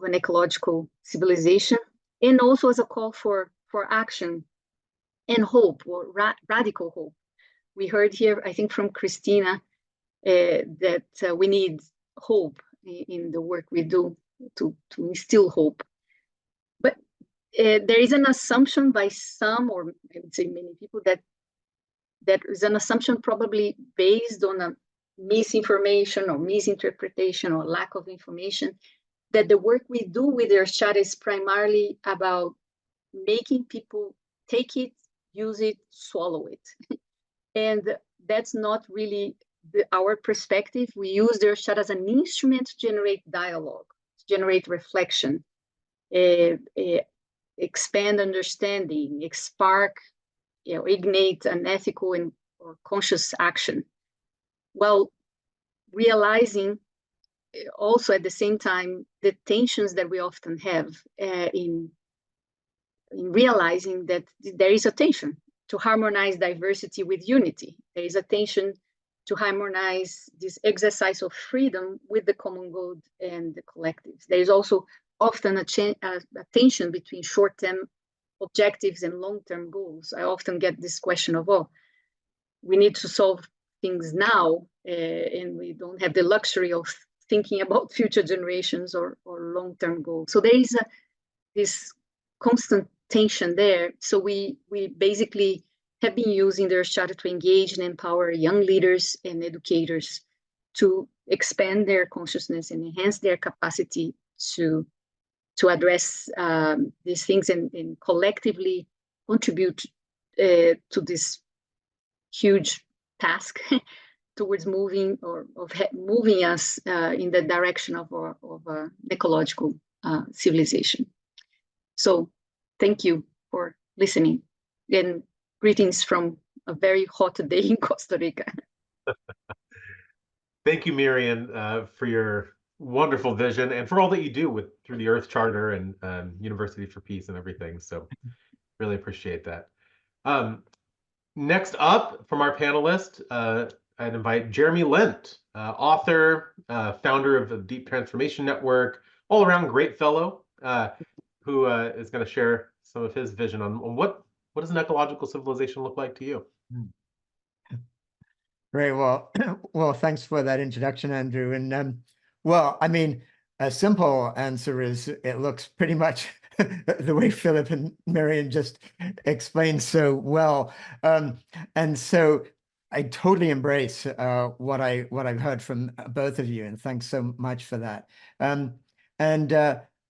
an ecological civilization, and also as a call for action and hope, or radical hope. We heard here, I think, from Christina, that we need hope in the work we do to instill hope. But there is an assumption by some, or I would say many people, that is an assumption probably based on a misinformation or misinterpretation or lack of information, that the work we do with their shadow is primarily about making people take it, use it, swallow it. And that's not really our perspective. We use their shadow as an instrument to generate dialogue, to generate reflection, expand understanding, spark, ignite an ethical or conscious action, while realizing also at the same time the tensions that we often have in realizing that there is a tension to harmonize diversity with unity. There is a tension to harmonize this exercise of freedom with the common good and the collectives. There is also often a tension between short-term objectives and long-term goals. I often get this question of, we need to solve things now, and we don't have the luxury of thinking about future generations or long-term goals. So there is this constant tension there. So we basically have been using their shadow to engage and empower young leaders and educators to expand their consciousness and enhance their capacity to address these things and collectively contribute to this huge task towards moving us in the direction of an ecological civilization. So thank you for listening, and greetings from a very hot day in Costa Rica. Thank you, Mirian, for your wonderful vision and for all that you do through the Earth Charter and University for Peace and everything. So really appreciate that. Next up from our panelist, I'd invite Jeremy Lent, author, founder of the Deep Transformation Network, all around great fellow, who is going to share some of his vision on what does an ecological civilization look like to you? Great. Well, thanks for that introduction, Andrew. And well, I mean, a simple answer is it looks pretty much the way Philip and Mirian just explained so well. And so I totally embrace what I've heard from both of you, and thanks so much for that. And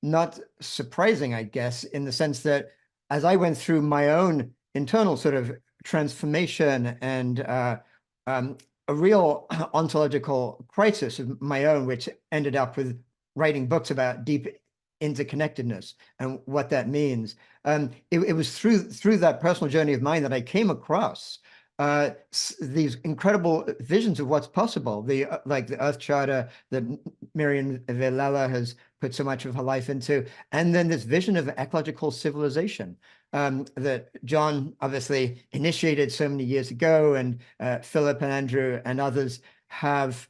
not surprising, I guess, in the sense that as I went through my own internal sort of transformation and a real ontological crisis of my own, which ended up with writing books about deep interconnectedness and what that means. It was through that personal journey of mine that I came across these incredible visions of what's possible, like the Earth Charter that Mirian Vilela has put so much of her life into, and then this vision of ecological civilization that John obviously initiated so many years ago, and Philip and Andrew and others have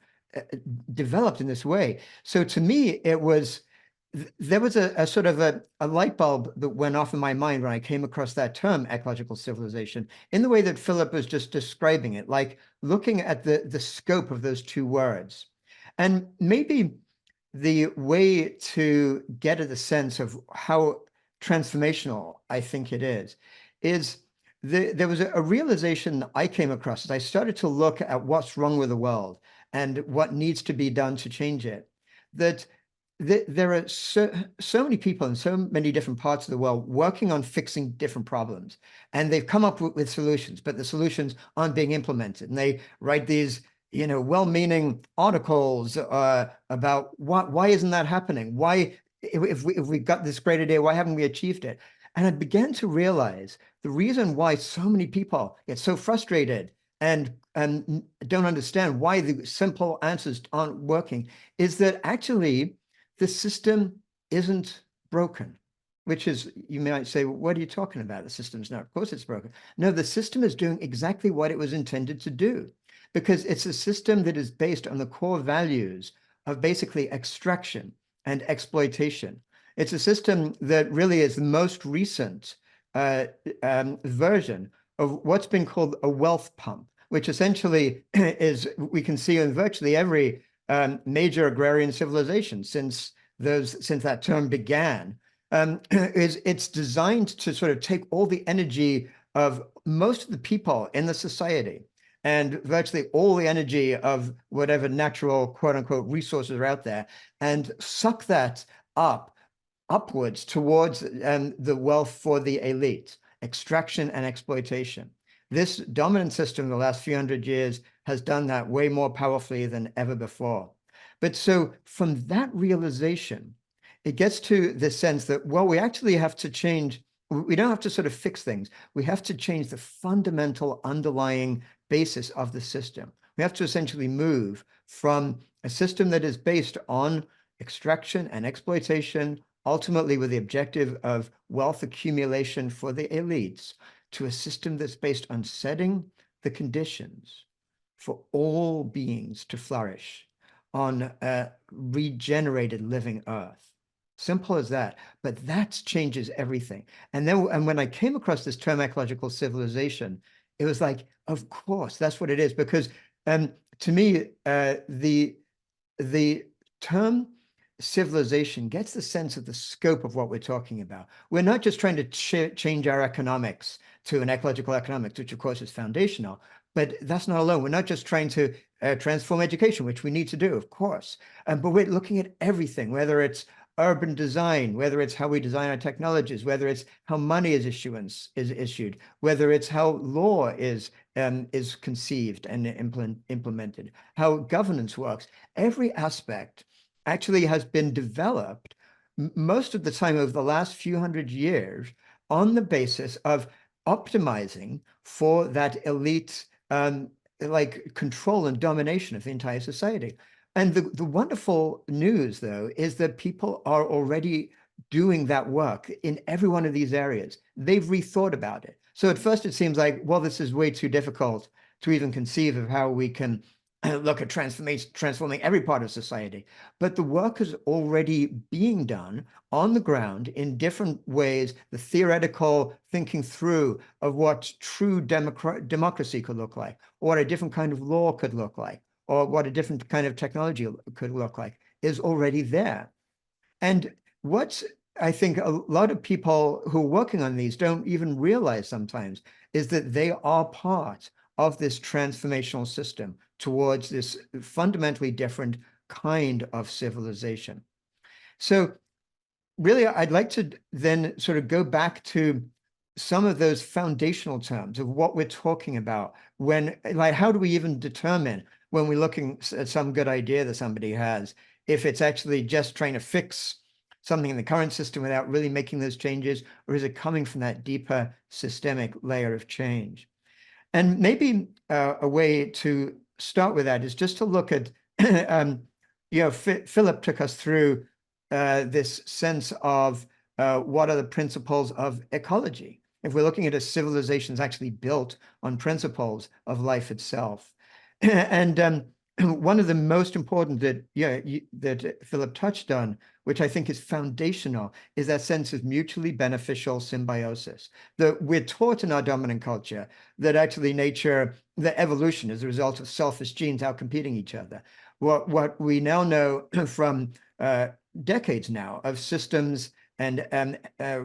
developed in this way. So to me, there was a sort of a light bulb that went off in my mind when I came across that term, ecological civilization, in the way that Philip was just describing it, like looking at the scope of those two words. And maybe the way to get at the sense of how transformational I think it is there was a realization I came across as I started to look at what's wrong with the world and what needs to be done to change it, that there are so many people in so many different parts of the world working on fixing different problems, and they've come up with solutions, but the solutions aren't being implemented. And they write these, well-meaning articles about why isn't that happening? Why, if we got this great idea, why haven't we achieved it? And I began to realize the reason why so many people get so frustrated and don't understand why the simple answers aren't working is that actually the system isn't broken, which is, you might say, well, what are you talking about? The system's not, of course it's broken. No, the system is doing exactly what it was intended to do, because it's a system that is based on the core values of basically extraction and exploitation. It's a system that really is the most recent version of what's been called a wealth pump, which essentially is, we can see in virtually every major agrarian civilization since that term began. It's designed to sort of take all the energy of most of the people in the society and virtually all the energy of whatever natural, quote unquote, resources are out there, and suck that upwards towards the wealth for the elite, extraction and exploitation. This dominant system in the last few hundred years has done that way more powerfully than ever before. But so from that realization, it gets to the sense that, well, we actually have to change. We don't have to sort of fix things. We have to change the fundamental underlying basis of the system. We have to essentially move from a system that is based on extraction and exploitation, ultimately with the objective of wealth accumulation for the elites, to a system that's based on setting the conditions for all beings to flourish on a regenerated living earth. Simple as that, but that changes everything. And when I came across this term ecological civilization, it was like, of course, that's what it is, because to me, the term civilization gets the sense of the scope of what we're talking about. We're not just trying to change our economics to an ecological economics, which of course is foundational, but that's not alone. We're not just trying to transform education, which we need to do, of course, but we're looking at everything, whether it's urban design, whether it's how we design our technologies, whether it's how money is issued, whether it's how law is conceived and implemented, how governance works. Every aspect actually has been developed most of the time over the last few hundred years on the basis of optimizing for that elite like control and domination of the entire society. And the wonderful news, though, is that people are already doing that work in every one of these areas. They've rethought about it. So at first it seems like, well, this is way too difficult to even conceive of how we can look at transforming every part of society. But the work is already being done on the ground in different ways, the theoretical thinking through of what true democracy could look like, or what a different kind of law could look like, or what a different kind of technology could look like, is already there. And what's, I think, a lot of people who are working on these don't even realize sometimes is that they are part of this transformational system towards this fundamentally different kind of civilization. So really, I'd like to then sort of go back to some of those foundational terms of what we're talking about when, like, how do we even determine when we're looking at some good idea that somebody has, if it's actually just trying to fix something in the current system without really making those changes, or is it coming from that deeper systemic layer of change? And maybe a way to start with that is just to look at, Philip took us through this sense of what are the principles of ecology. If we're looking at a civilization that's actually built on principles of life itself. And one of the most important that Philip touched on, which I think is foundational, is that sense of mutually beneficial symbiosis. That we're taught in our dominant culture that actually nature, the evolution is a result of selfish genes outcompeting each other. What we now know from decades now of systems and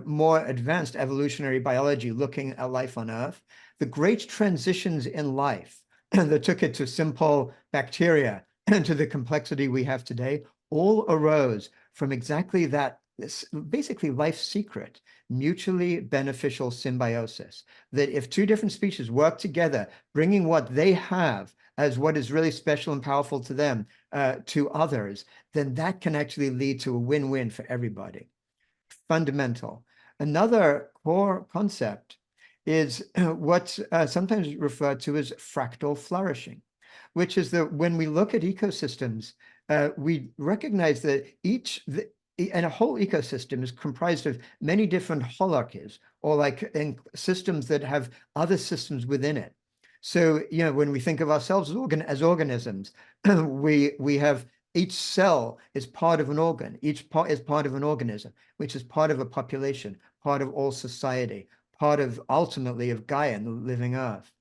more advanced evolutionary biology looking at life on Earth, the great transitions in life that took it to simple bacteria and to the complexity we have today all arose from exactly that, basically life's secret, mutually beneficial symbiosis. That if two different species work together, bringing what they have as what is really special and powerful to them to others, then that can actually lead to a win-win for everybody. Fundamental. Another core concept is what's sometimes referred to as fractal flourishing, which is that when we look at ecosystems, we recognize that and a whole ecosystem is comprised of many different holarchies, or like systems that have other systems within it. So, when we think of ourselves as organisms, we have each cell is part of an organ, each part is part of an organism, which is part of a population, part of all society, part of ultimately of Gaia and the living earth.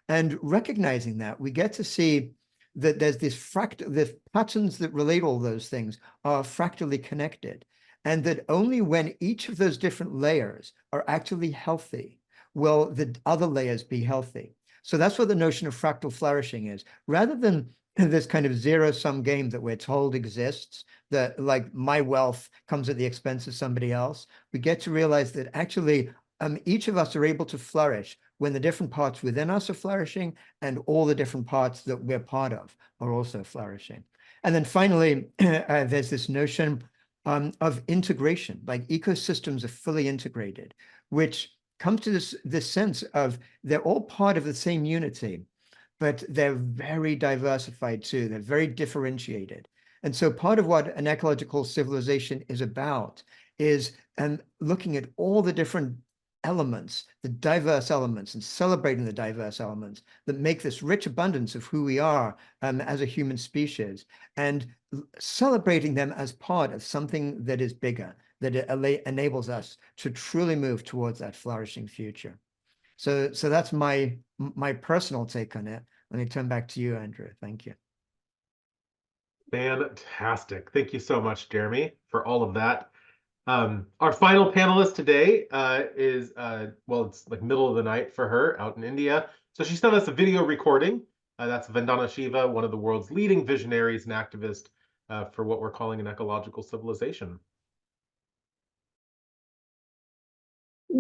And recognizing that, we get to see that there's the patterns that relate all those things are fractally connected. And that only when each of those different layers are actually healthy, will the other layers be healthy. So that's what the notion of fractal flourishing is. Rather than this kind of zero-sum game that we're told exists, that like my wealth comes at the expense of somebody else, we get to realize that actually each of us are able to flourish when the different parts within us are flourishing and all the different parts that we're part of are also flourishing. And then finally, there's this notion of integration, like ecosystems are fully integrated, which comes to this sense of they're all part of the same unity, but they're very diversified too. They're very differentiated. And so part of what an ecological civilization is about is looking at all the different elements, the diverse elements, and celebrating the diverse elements that make this rich abundance of who we are as a human species, and celebrating them as part of something that is bigger, that enables us to truly move towards that flourishing future. So that's my personal take on it. Let me turn back to you, Andrew. Thank you. Fantastic. Thank you so much, Jeremy, for all of that. Our final panelist today is, well, it's like middle of the night for her out in India. So she sent us a video recording. That's Vandana Shiva, one of the world's leading visionaries and activists for what we're calling an ecological civilization.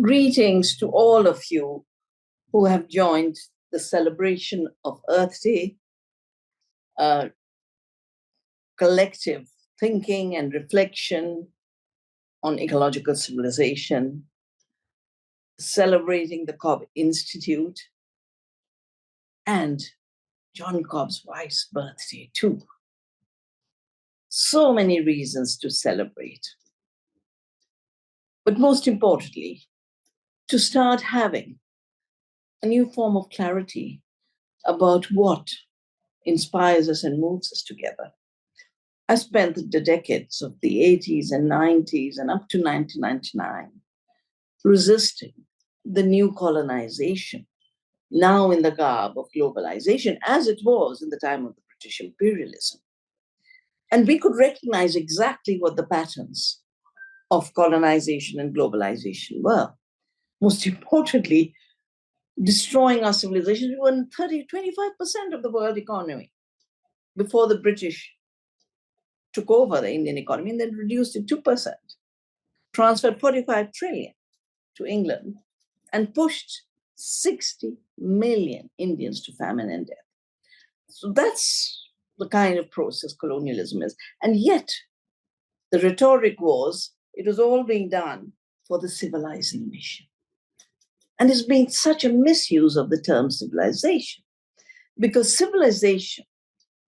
Greetings to all of you who have joined the celebration of Earth Day, collective thinking and reflection on ecological civilization, celebrating the Cobb Institute, and John Cobb's wife's birthday too. So many reasons to celebrate. But most importantly, to start having a new form of clarity about what inspires us and moves us together. I spent the decades of the 80s and 90s and up to 1999 resisting the new colonization, now in the garb of globalization, as it was in the time of the British imperialism. And we could recognize exactly what the patterns of colonization and globalization were. Most importantly, destroying our civilization. We were 25% of the world economy before the British took over the Indian economy and then reduced it 2%. transferred 45 trillion to England, and pushed 60 million Indians to famine and death. So that's the kind of process colonialism is. And yet, the rhetoric was, it was all being done for the civilizing mission. And it's been such a misuse of the term civilization, because civilization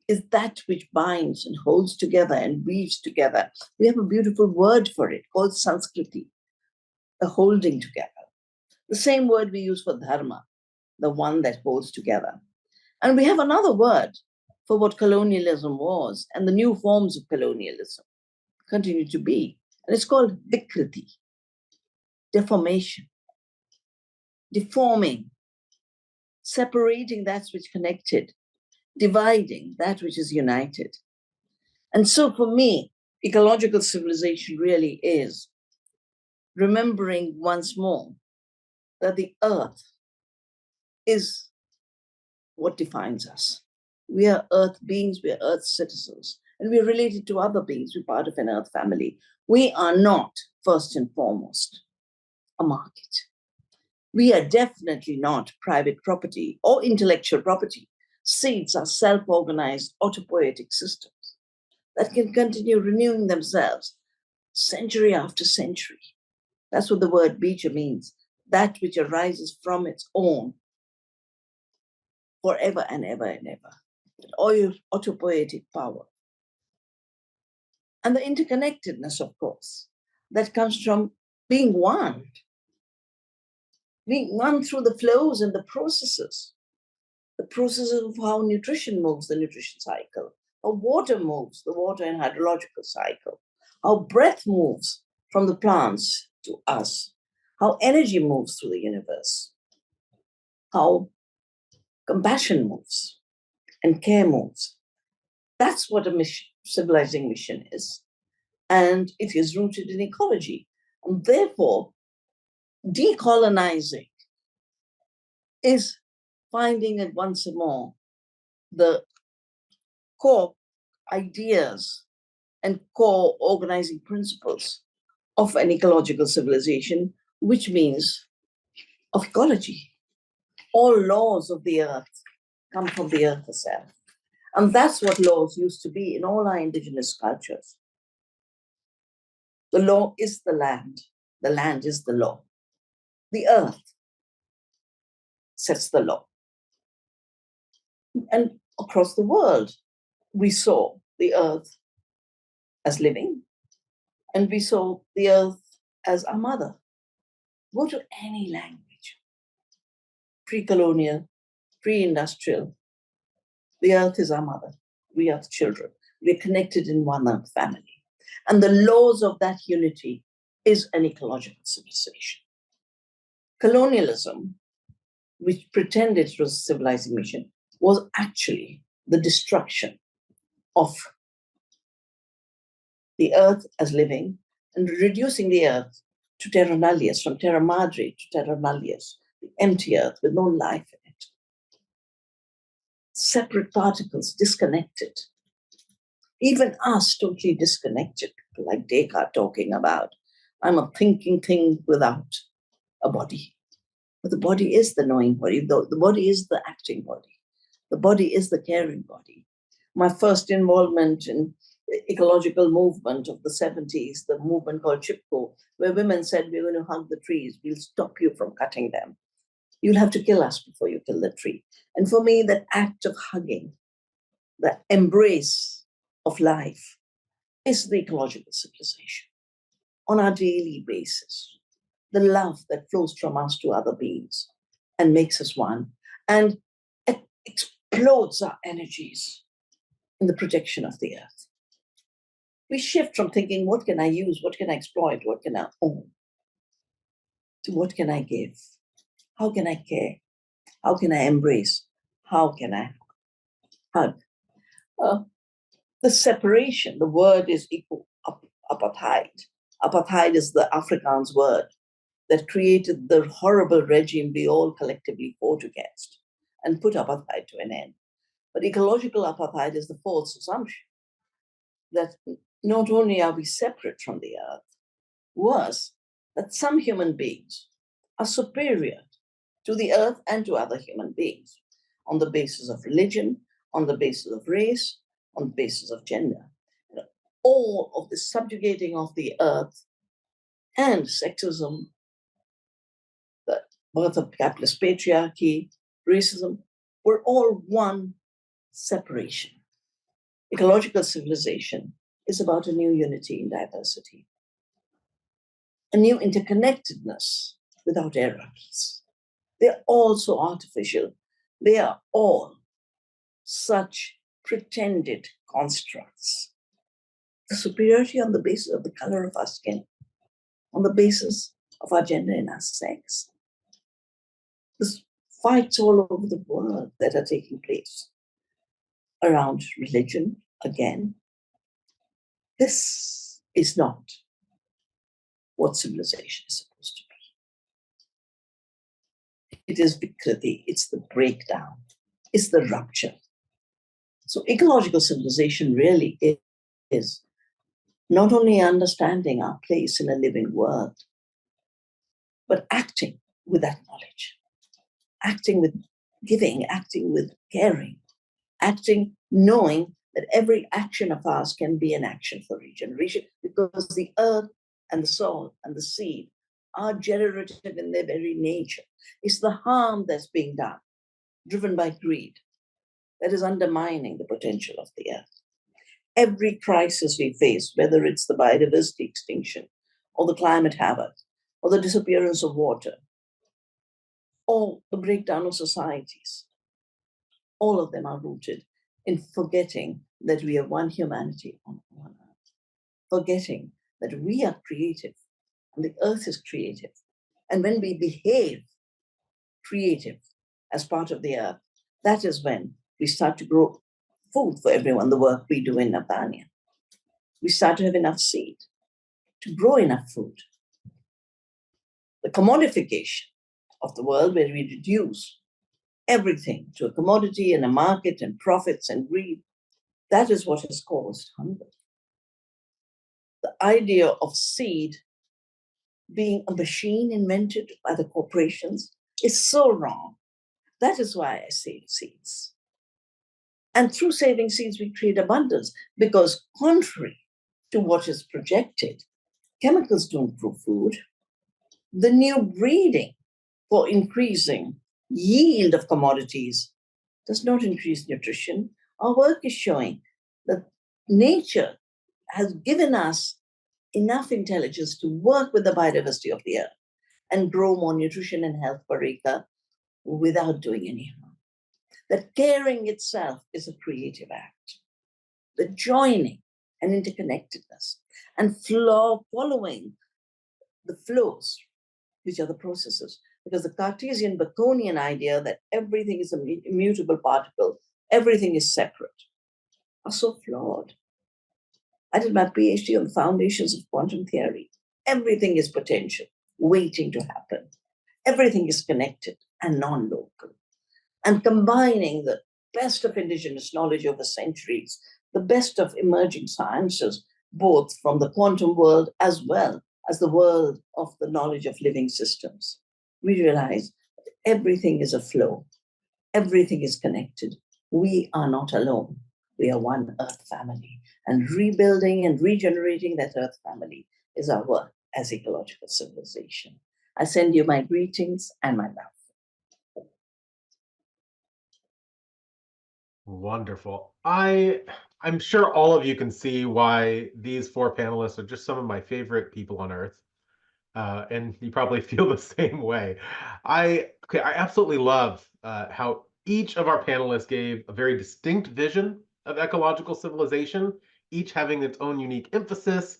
is that which binds and holds together and weaves together. We have a beautiful word for it called Sanskriti, the holding together. The same word we use for dharma, the one that holds together. And we have another word for what colonialism was and the new forms of colonialism continue to be. And it's called vikriti, deformation, deforming, separating that which connected, dividing that which is united. And so for me, ecological civilization really is remembering once more that the earth is what defines us. We are earth beings, we are earth citizens, and we are related to other beings. We're part of an earth family. We are not, first and foremost, a market. We are definitely not private property or intellectual property. Seeds are self-organized autopoietic systems that can continue renewing themselves century after century. That's what the word bija means, that which arises from its own forever and ever and ever. Autopoietic power. And the interconnectedness, of course, that comes from being one through the flows and the processes of how nutrition moves, the nutrition cycle, how water moves, the water and hydrological cycle, how breath moves from the plants to us, how energy moves through the universe, how compassion moves and care moves. That's what a mission, civilizing mission is. And it is rooted in ecology. And therefore, decolonizing is finding it once more the core ideas and core organizing principles of an ecological civilization, which means of ecology. All laws of the earth come from the earth herself. And that's what laws used to be in all our indigenous cultures. The law is the land is the law. The earth sets the law. And across the world, we saw the earth as living, and we saw the earth as our mother. Go to any language, pre-colonial, pre-industrial, the earth is our mother. We are the children. We're connected in one earth family. And the laws of that unity is an ecological civilization. Colonialism, which pretended it was a civilizing mission, was actually the destruction of the earth as living and reducing the earth to terra nullius, from terra madre to terra nullius, the empty earth with no life in it. Separate particles, disconnected. Even us, totally disconnected, like Descartes talking about, I'm a thinking thing without a body. But the body is the knowing body, the body is the acting body. The body is the caring body. My first involvement in the ecological movement of the 70s, the movement called Chipko, where women said, we're going to hug the trees, we'll stop you from cutting them. You'll have to kill us before you kill the tree. And for me, that act of hugging, the embrace of life, is the ecological civilization on our daily basis. The love that flows from us to other beings and makes us one, and it explodes our energies in the protection of the earth. We shift from thinking, what can I use, what can I exploit, what can I own, to what can I give, how can I care, how can I embrace, how can I hug. The separation, the word is apartheid. Apartheid is the Afrikaans word that created the horrible regime we all collectively fought against and put apartheid to an end. But ecological apartheid is the false assumption that not only are we separate from the earth, was that some human beings are superior to the earth and to other human beings on the basis of religion, on the basis of race, on the basis of gender. All of the subjugating of the earth and sexism, the birth of capitalist patriarchy, racism, were all one separation. Ecological civilization is about a new unity in diversity, a new interconnectedness without hierarchies. They're all so artificial. They are all such pretended constructs. The superiority on the basis of the color of our skin, on the basis of our gender and our sex. There's fights all over the world that are taking place around religion again. This is not what civilization is supposed to be. It is vikriti, it's the breakdown, it's the rupture. So ecological civilization really is not only understanding our place in a living world, but acting with that knowledge, acting with giving, acting with caring, acting knowing that every action of ours can be an action for regeneration, because the earth and the soil and the seed are generative in their very nature. It's the harm that's being done, driven by greed, that is undermining the potential of the earth. Every crisis we face, whether it's the biodiversity extinction or the climate havoc or the disappearance of water or the breakdown of societies, all of them are rooted in forgetting that we are one humanity on one earth, forgetting that we are creative and the earth is creative. And when we behave creative as part of the earth, that is when we start to grow food for everyone, the work we do in Navdanya. We start to have enough seed to grow enough food. The commodification of the world, where we reduce everything to a commodity and a market and profits and greed, that is what has caused hunger. The idea of seed being a machine invented by the corporations is so wrong. That is why I save seeds. And through saving seeds, we create abundance, because contrary to what is projected, chemicals don't grow food. The new breeding for increasing yield of commodities does not increase nutrition. Our work is showing that nature has given us enough intelligence to work with the biodiversity of the earth and grow more nutrition and health per acre without doing any harm. That caring itself is a creative act. The joining and interconnectedness and following the flows, which are the processes. Because the Cartesian Baconian idea that everything is an immutable particle, everything is separate, are so flawed. I did my PhD on the foundations of quantum theory. Everything is potential, waiting to happen. Everything is connected and non-local. And combining the best of indigenous knowledge over centuries, the best of emerging sciences, both from the quantum world as well as the world of the knowledge of living systems, we realize that everything is a flow. Everything is connected. We are not alone. We are one Earth family. And rebuilding and regenerating that Earth family is our work as ecological civilization. I send you my greetings and my love. Wonderful. I'm sure all of you can see why these four panelists are just some of my favorite people on Earth. And you probably feel the same way. I absolutely love how each of our panelists gave a very distinct vision of ecological civilization, each having its own unique emphasis.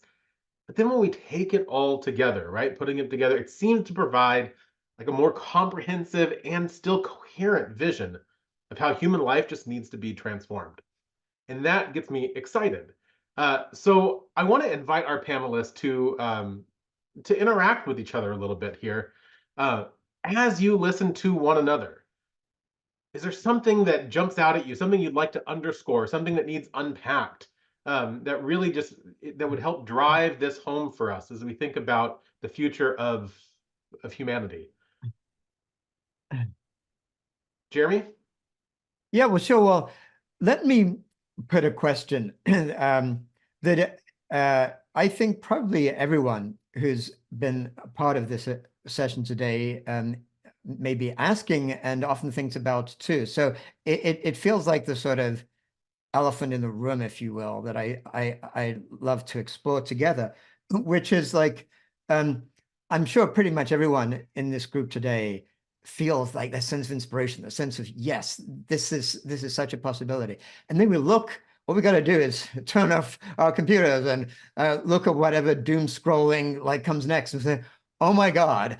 But then when we take it all together, right, putting it together, it seems to provide like a more comprehensive and still coherent vision of how human life just needs to be transformed. And that gets me excited. So I want to invite our panelists to interact with each other a little bit here. As you listen to one another, is there something that jumps out at you, something you'd like to underscore, something that needs unpacked that really just that would help drive this home for us as we think about the future of humanity. Jeremy? Yeah, well, sure. Well, let me put a question that I think probably everyone who's been a part of this session today may be asking and often thinks about too. So it feels like the sort of elephant in the room, if you will, that I love to explore together, which is like, I'm sure pretty much everyone in this group today feels like that sense of inspiration, the sense of, yes, this is such a possibility. And then we look, what we got to do is turn off our computers and look at whatever doom scrolling like comes next and say, oh my God,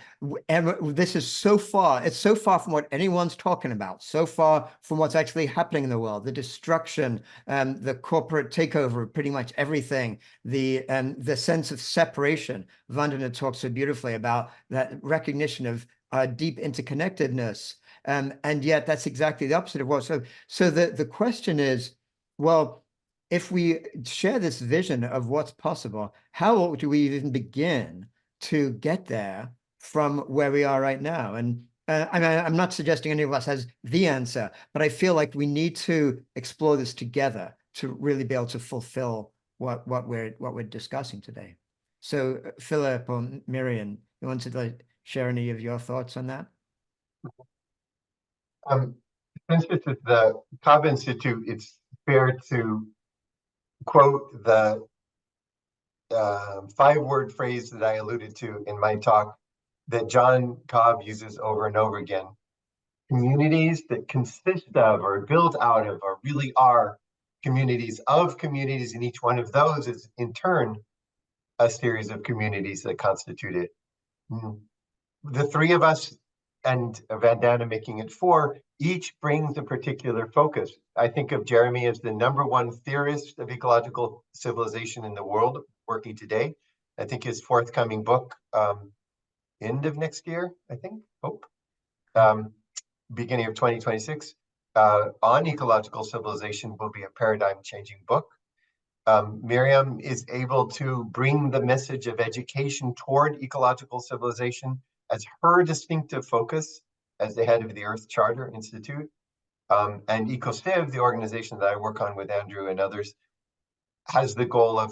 this is so far, it's so far from what anyone's talking about, so far from what's actually happening in the world, the destruction, the corporate takeover of pretty much everything, the sense of separation. Vandana talks so beautifully about that recognition of deep interconnectedness. And yet that's exactly the opposite of what. So the question is, well, if we share this vision of what's possible, how do we even begin to get there from where we are right now? And I mean, I'm not suggesting any of us has the answer, but I feel like we need to explore this together to really be able to fulfill what we're discussing today. So Philip or Mirian, you want to share any of your thoughts on that? Since this is the Cobb Institute, it's fair to quote the 5-word phrase that I alluded to in my talk that John Cobb uses over and over again. Communities that consist of or build out of or really are communities of communities, and each one of those is in turn a series of communities that constitute it. The three of us and Vandana making it 4, each brings a particular focus. I think of Jeremy as the #1 theorist of ecological civilization in the world working today. I think his forthcoming book, end of next year, I think, hope, beginning of 2026, on ecological civilization will be a paradigm-changing book. Miriam is able to bring the message of education toward ecological civilization as her distinctive focus as the head of the Earth Charter Institute. And EcoCiv, the organization that I work on with Andrew and others, has the goal of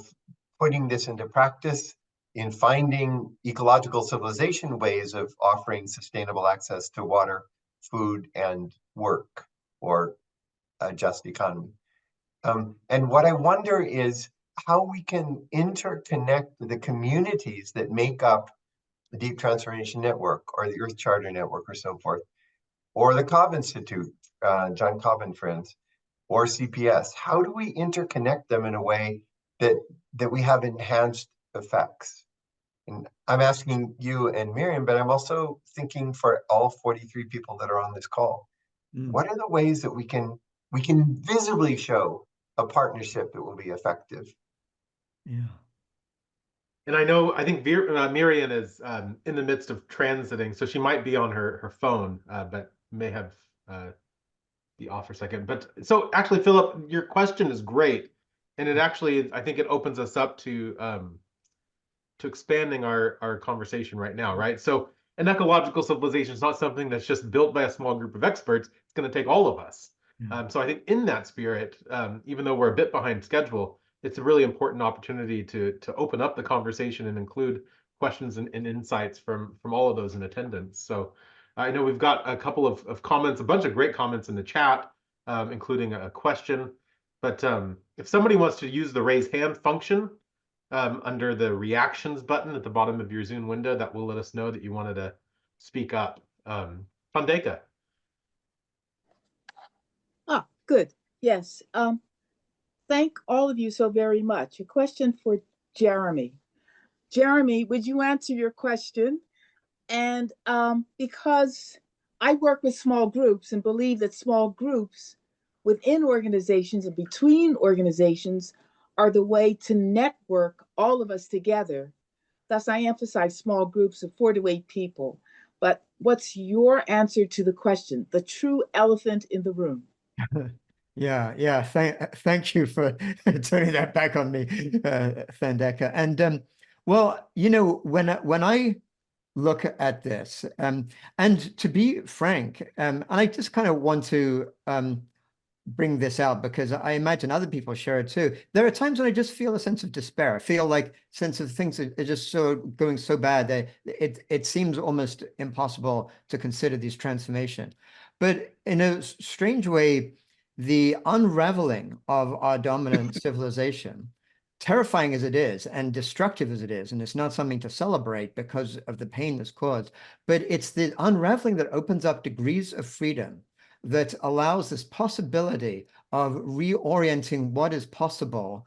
putting this into practice in finding ecological civilization ways of offering sustainable access to water, food, and work, or a just economy. And what I wonder is how we can interconnect the communities that make up the Deep Transformation Network or the Earth Charter Network or so forth, or the Cobb Institute, John Cobb and Friends, or CPS. How do we interconnect them in a way that we have enhanced effects? And I'm asking you and Miriam, but I'm also thinking for all 43 people that are on this call. What are the ways that we can visibly show a partnership that will be effective? Yeah. And I think Miriam is in the midst of transiting, so she might be on her phone, but may have be off for a second. But so actually, Philip, your question is great, and it actually, I think it opens us up to expanding our conversation right now, right? So an ecological civilization is not something that's just built by a small group of experts. It's going to take all of us. So I think in that spirit, even though we're a bit behind schedule, it's a really important opportunity to open up the conversation and include questions and insights from all of those in attendance. So I know we've got a couple of comments, a bunch of great comments in the chat, including a question. But if somebody wants to use the raise hand function under the reactions button at the bottom of your Zoom window, that will let us know that you wanted to speak up. Pandeka. Ah, good. Yes. Thank all of you so very much. A question for Jeremy. Jeremy, would you answer your question? And because I work with small groups and believe that small groups within organizations and between organizations are the way to network all of us together. Thus, I emphasize small groups of 4 to 8 people. But what's your answer to the question, the true elephant in the room? Yeah. Thank you for turning that back on me, Vandana. And well, when I look at this, and to be frank, and I just kind of want to bring this out because I imagine other people share it too. There are times when I just feel a sense of despair. I feel like sense of things are just so going so bad that it seems almost impossible to consider these transformation. But in a strange way, the unraveling of our dominant civilization, terrifying as it is and destructive as it is, and it's not something to celebrate because of the pain that's caused, but it's the unraveling that opens up degrees of freedom that allows this possibility of reorienting what is possible,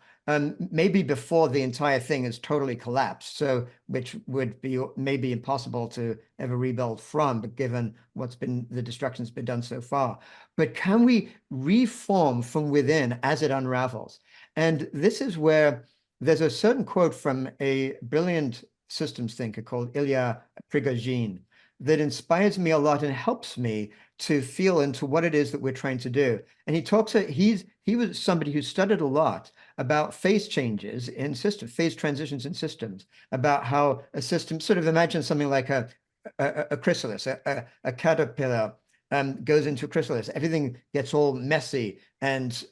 maybe before the entire thing is totally collapsed, so which would be maybe impossible to ever rebuild from, but given what's been the destruction that's been done so far. But can we reform from within as it unravels? And this is where there's a certain quote from a brilliant systems thinker called Ilya Prigogine that inspires me a lot and helps me to feel into what it is that we're trying to do. And he was somebody who studied a lot about phase changes in systems, phase transitions in systems, about how a system, sort of imagine something like a chrysalis, a caterpillar goes into a chrysalis. Everything gets all messy and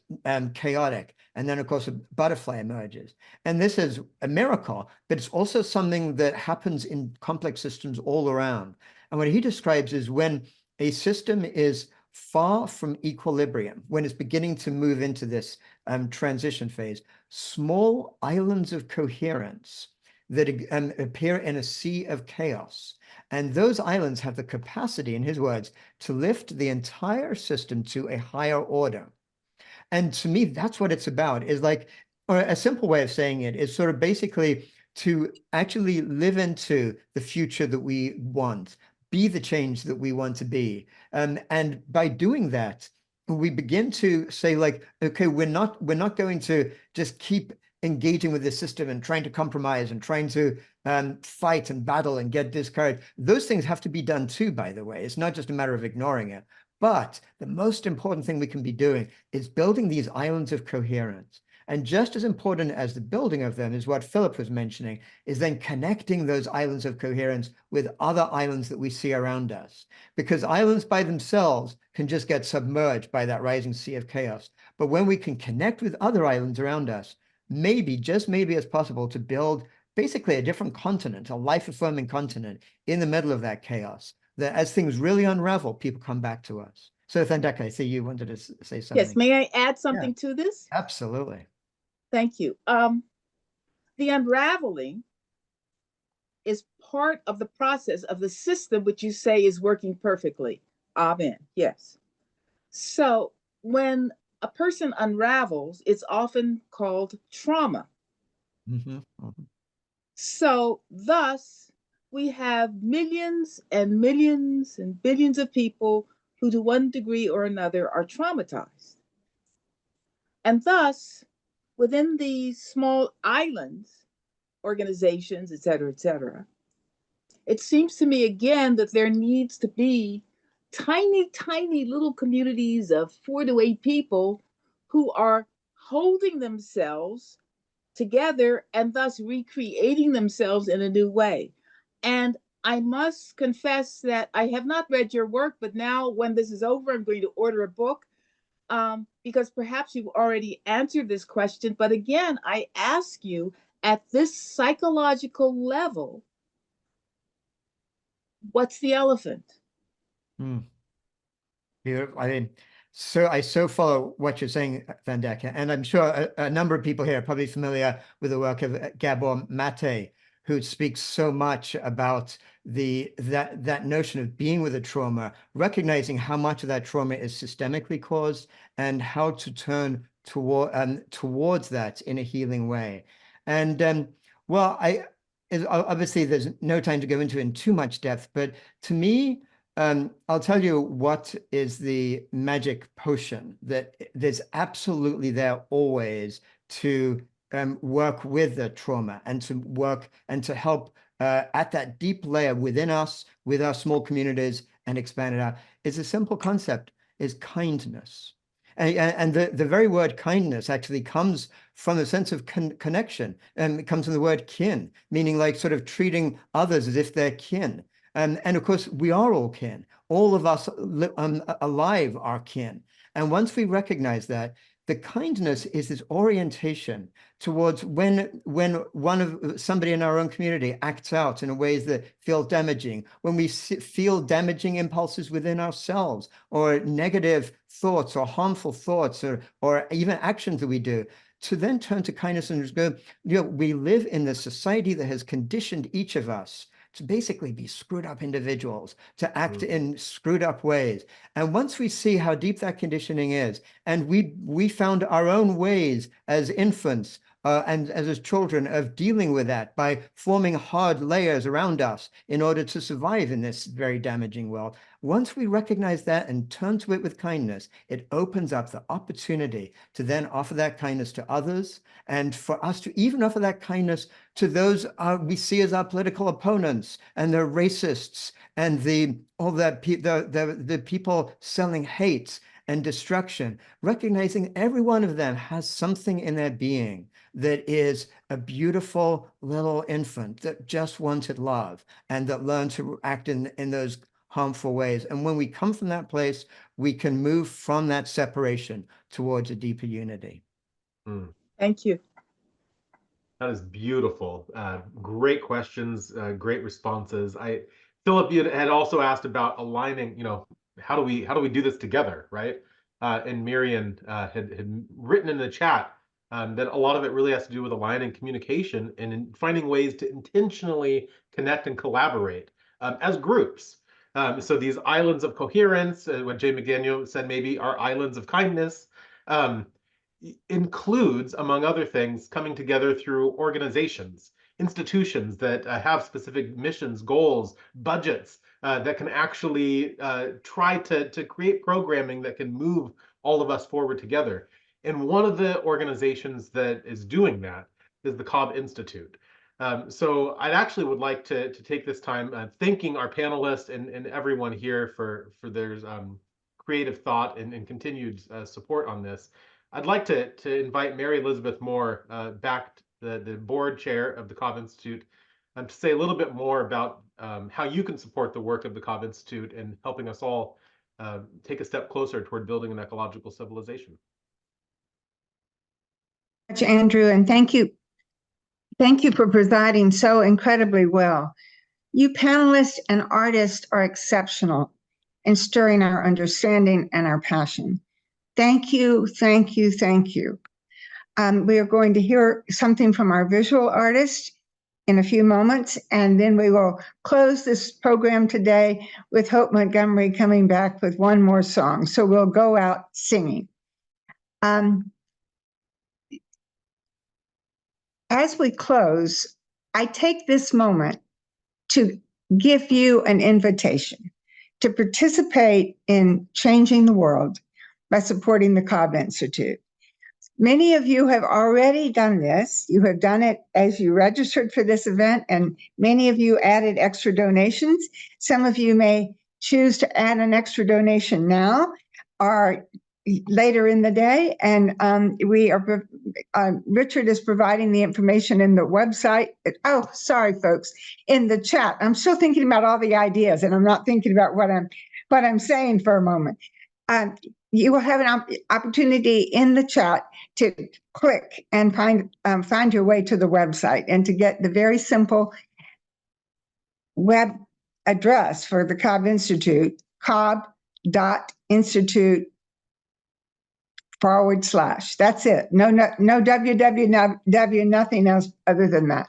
chaotic. And then, of course, a butterfly emerges. And this is a miracle, but it's also something that happens in complex systems all around. And what he describes is when a system is far from equilibrium, when it's beginning to move into this transition phase, small islands of coherence that appear in a sea of chaos. And those islands have the capacity, in his words, to lift the entire system to a higher order. And to me, that's what it's about, is like, or a simple way of saying it is sort of basically to actually live into the future that we want, be the change that we want to be. And by doing that, we begin to say like, okay, we're not going to just keep engaging with this system and trying to compromise and trying to fight and battle and get discouraged. Those things have to be done too, by the way. It's not just a matter of ignoring it. But the most important thing we can be doing is building these islands of coherence. And just as important as the building of them is what Philip was mentioning, is then connecting those islands of coherence with other islands that we see around us. Because islands by themselves can just get submerged by that rising sea of chaos. But when we can connect with other islands around us, maybe, just maybe it's possible to build basically a different continent, a life-affirming continent in the middle of that chaos, that as things really unravel, people come back to us. So Vandana, I see you wanted to say something. Yes, may I add something to this? Absolutely. Thank you. The unraveling is part of the process of the system, which you say is working perfectly. Amen. Yes. So when a person unravels, it's often called trauma. So thus, we have millions and millions and billions of people who to one degree or another are traumatized. And thus, within these small islands, organizations, et cetera, it seems to me again that there needs to be tiny, tiny little communities of 4 to 8 people who are holding themselves together and thus recreating themselves in a new way. And I must confess that I have not read your work, but now when this is over, I'm going to order a book because perhaps you've already answered this question. But again, I ask you, at this psychological level, what's the elephant? Beautiful. I mean, so I so follow what you're saying, Vandana, and I'm sure a number of people here are probably familiar with the work of Gabor Mate, who speaks so much about that notion of being with a trauma, recognizing how much of that trauma is systemically caused and how to turn towards that in a healing way. And well, obviously there's no time to go into it in too much depth, but to me, I'll tell you what is the magic potion that there's absolutely there always to work with the trauma and to work and to help at that deep layer within us, with our small communities, and expand it out. It's a simple concept, is kindness. And the very word kindness actually comes from the sense of connection, and it comes from the word kin, meaning like sort of treating others as if they're kin. And of course, we are all kin. All of us alive are kin. And once we recognize that, the kindness is this orientation towards when somebody in our own community acts out in ways that feel damaging, when we feel damaging impulses within ourselves, or negative thoughts or harmful thoughts, or even actions that we do, to then turn to kindness and just go, we live in this society that has conditioned each of us to basically be screwed up individuals, to act in screwed up ways. And once we see how deep that conditioning is, and we found our own ways as infants and as children of dealing with that by forming hard layers around us in order to survive in this very damaging world. Once we recognize that and turn to it with kindness, it opens up the opportunity to then offer that kindness to others, and for us to even offer that kindness to those we see as our political opponents and the racists and the people selling hate and destruction, recognizing every one of them has something in their being that is a beautiful little infant that just wanted love and that learned to act in those harmful ways. And when we come from that place, we can move from that separation towards a deeper unity. Thank you. That is beautiful. Great questions, great responses. Philip, you had also asked about aligning, how do we do this together, right? And Mirian had written in the chat that a lot of it really has to do with aligning communication and in finding ways to intentionally connect and collaborate as groups. So these islands of coherence, what Jay McDaniel said, maybe are islands of kindness, includes, among other things, coming together through organizations, institutions that have specific missions, goals, budgets that can actually try to create programming that can move all of us forward together. And one of the organizations that is doing that is the Cobb Institute. So I actually would like to take this time thanking our panelists and everyone here for their creative thought and continued support on this. I'd like to invite Mary Elizabeth Moore back, the board chair of the Cobb Institute, to say a little bit more about how you can support the work of the Cobb Institute and helping us all take a step closer toward building an ecological civilization. Andrew, and thank you. Thank you for presiding so incredibly well. You panelists and artists are exceptional in stirring our understanding and our passion. Thank you, thank you, thank you. We are going to hear something from our visual artist in a few moments, and then we will close this program today with Hope Montgomery coming back with one more song. So we'll go out singing. As we close, I take this moment to give you an invitation to participate in changing the world by supporting the Cobb Institute. Many of you have already done this. You have done it as you registered for this event, and many of you added extra donations. Some of you may choose to add an extra donation now or later in the day, and Richard is providing the information in the website. Oh, sorry, folks, in the chat. I'm still thinking about all the ideas, and I'm not thinking about what I'm saying for a moment. You will have an opportunity in the chat to click and find your way to the website and to get the very simple web address for the Cobb Institute, cobb.institute/. That's it. No www, nothing else other than that.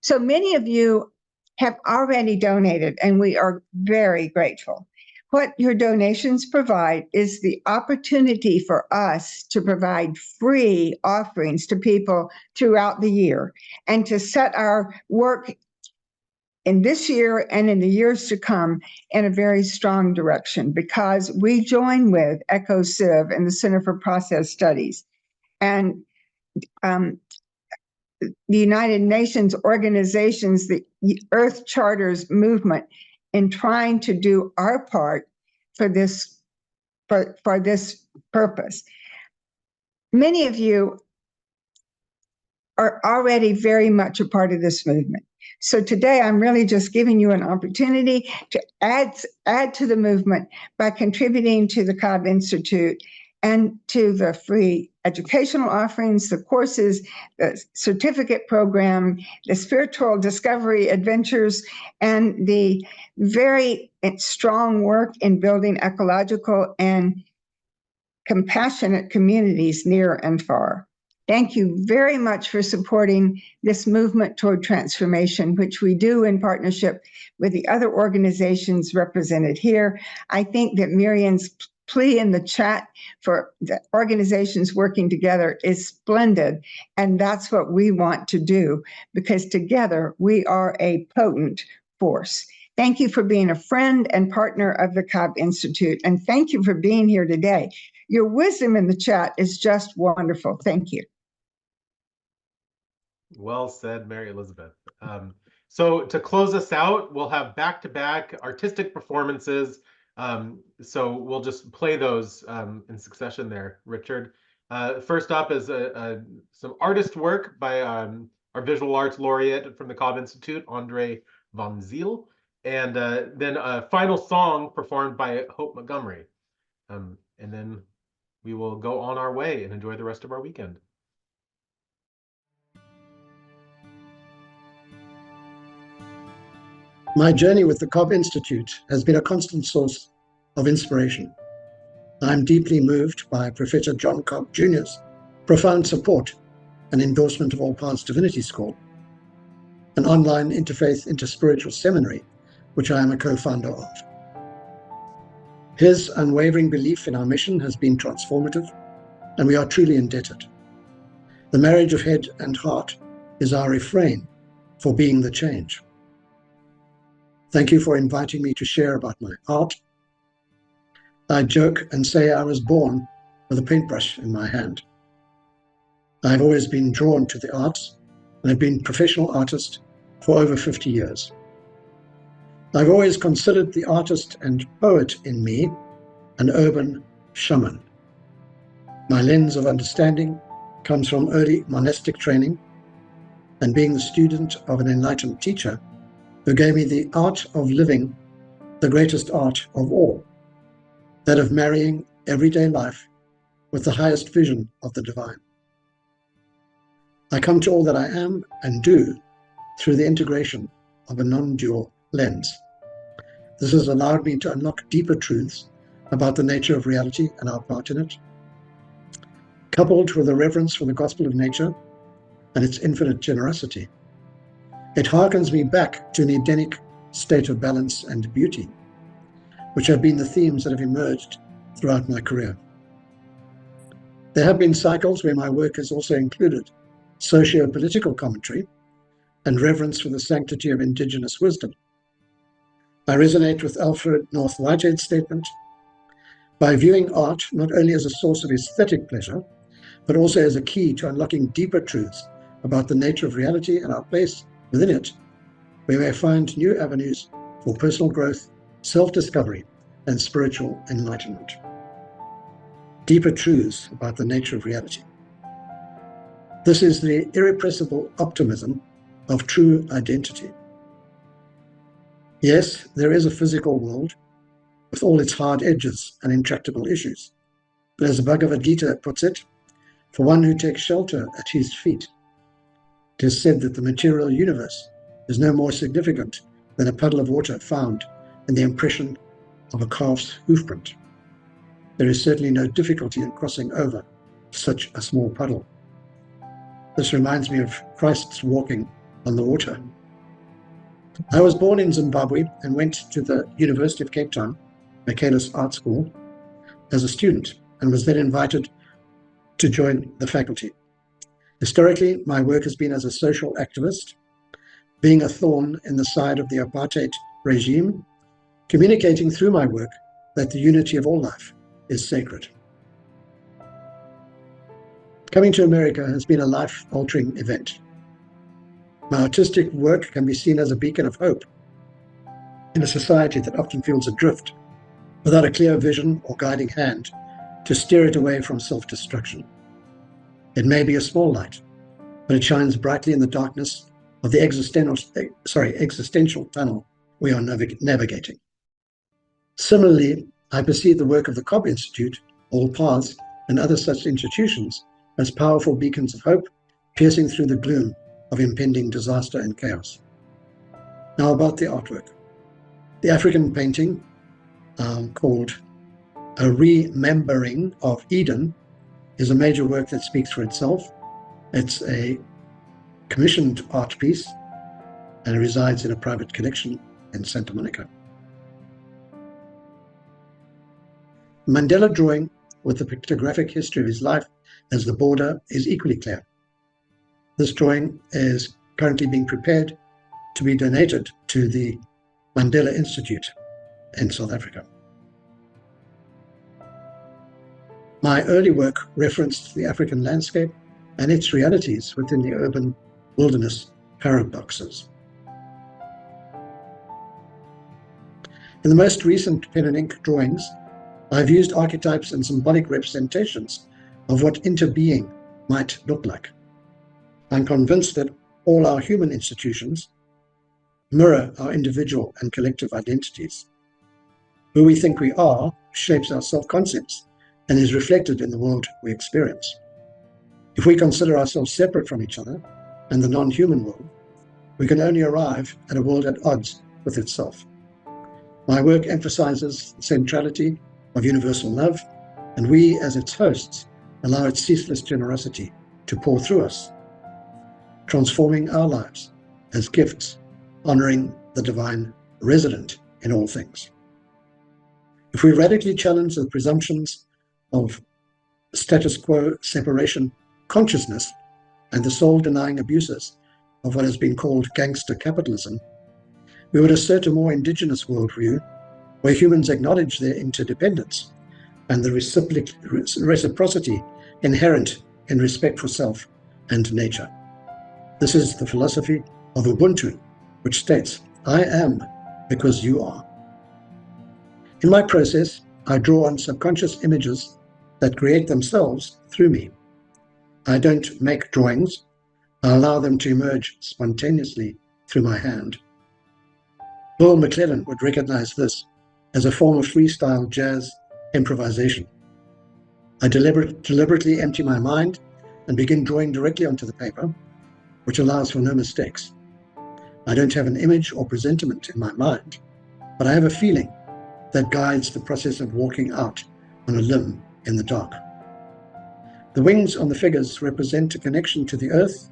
So many of you have already donated, and we are very grateful. What your donations provide is the opportunity for us to provide free offerings to people throughout the year and to set our work in this year and in the years to come in a very strong direction, because we join with EcoCiv and the Center for Process Studies and the United Nations organizations, the Earth Charters movement, in trying to do our part for this purpose. many of you are already very much a part of this movement. So today I'm really just giving you an opportunity to add to the movement by contributing to the Cobb Institute and to the free educational offerings, the courses, the certificate program, the spiritual discovery adventures, and the very strong work in building ecological and compassionate communities near and far. Thank you very much for supporting this movement toward transformation, which we do in partnership with the other organizations represented here. I think that Mirian's plea in the chat for the organizations working together is splendid, and that's what we want to do, because together we are a potent force. Thank you for being a friend and partner of the Cobb Institute, and thank you for being here today. Your wisdom in the chat is just wonderful. Thank you. Well said, Mary Elizabeth. So to close us out, we'll have back-to-back artistic performances. So we'll just play those in succession there, Richard. First up is some artist work by our visual arts laureate from the Cobb Institute, Andre von Zijl, and then a final song performed by Hope Montgomery. And then we will go on our way and enjoy the rest of our weekend. My journey with the Cobb Institute has been a constant source of inspiration. I'm deeply moved by Professor John Cobb Jr.'s profound support and endorsement of All Paths Divinity School, an online interfaith interspiritual seminary, which I am a co-founder of. His unwavering belief in our mission has been transformative, and we are truly indebted. The marriage of head and heart is our refrain for being the change. Thank you for inviting me to share about my art. I joke and say I was born with a paintbrush in my hand. I've always been drawn to the arts and have been a professional artist for over 50 years. I've always considered the artist and poet in me an urban shaman. My lens of understanding comes from early monastic training and being the student of an enlightened teacher who gave me the art of living, the greatest art of all, that of marrying everyday life with the highest vision of the divine. I come to all that I am and do through the integration of a non-dual lens. This has allowed me to unlock deeper truths about the nature of reality and our part in it, coupled with a reverence for the gospel of nature and its infinite generosity. It harkens me back to an Edenic state of balance and beauty, which have been the themes that have emerged throughout my career. There have been cycles where my work has also included socio-political commentary and reverence for the sanctity of indigenous wisdom. I resonate with Alfred North Whitehead's statement: by viewing art not only as a source of aesthetic pleasure, but also as a key to unlocking deeper truths about the nature of reality and our place within it, we may find new avenues for personal growth, self-discovery, and spiritual enlightenment. Deeper truths about the nature of reality. This is the irrepressible optimism of true identity. Yes, there is a physical world with all its hard edges and intractable issues. But as the Bhagavad Gita puts it, for one who takes shelter at his feet, it is said that the material universe is no more significant than a puddle of water found in the impression of a calf's hoofprint. There is certainly no difficulty in crossing over such a small puddle. This reminds me of Christ's walking on the water. I was born in Zimbabwe and went to the University of Cape Town, Michaelis Art School, as a student, and was then invited to join the faculty. Historically, my work has been as a social activist, being a thorn in the side of the apartheid regime, communicating through my work that the unity of all life is sacred. Coming to America has been a life-altering event. My artistic work can be seen as a beacon of hope in a society that often feels adrift, without a clear vision or guiding hand to steer it away from self-destruction. It may be a small light, but it shines brightly in the darkness of the existential tunnel we are navigating. Similarly, I perceive the work of the Cobb Institute, All Paths, and other such institutions as powerful beacons of hope, piercing through the gloom of impending disaster and chaos. Now about the artwork. The African painting, called A Remembering of Eden, is a major work that speaks for itself. It's a commissioned art piece and it resides in a private collection in Santa Monica. Mandela drawing with the pictographic history of his life as the border is equally clear. This drawing is currently being prepared to be donated to the Mandela Institute in South Africa. My early work referenced the African landscape and its realities within the urban wilderness paradoxes. In the most recent pen and ink drawings, I've used archetypes and symbolic representations of what interbeing might look like. I'm convinced that all our human institutions mirror our individual and collective identities. Who we think we are shapes our self-concepts and is reflected in the world we experience. If we consider ourselves separate from each other and the non-human world, we can only arrive at a world at odds with itself. My work emphasizes the centrality of universal love, and we, as its hosts, allow its ceaseless generosity to pour through us, transforming our lives as gifts, honoring the divine resident in all things. If we radically challenge the presumptions of status quo separation consciousness and the soul-denying abuses of what has been called gangster capitalism, we would assert a more indigenous worldview where humans acknowledge their interdependence and the reciprocity inherent in respect for self and nature. This is the philosophy of Ubuntu, which states, "I am because you are." In my process, I draw on subconscious images that create themselves through me. I don't make drawings, I allow them to emerge spontaneously through my hand. Bill McClellan would recognize this as a form of freestyle jazz improvisation. I deliberately empty my mind and begin drawing directly onto the paper, which allows for no mistakes. I don't have an image or presentiment in my mind, but I have a feeling that guides the process of walking out on a limb in the dark. The wings on the figures represent a connection to the earth,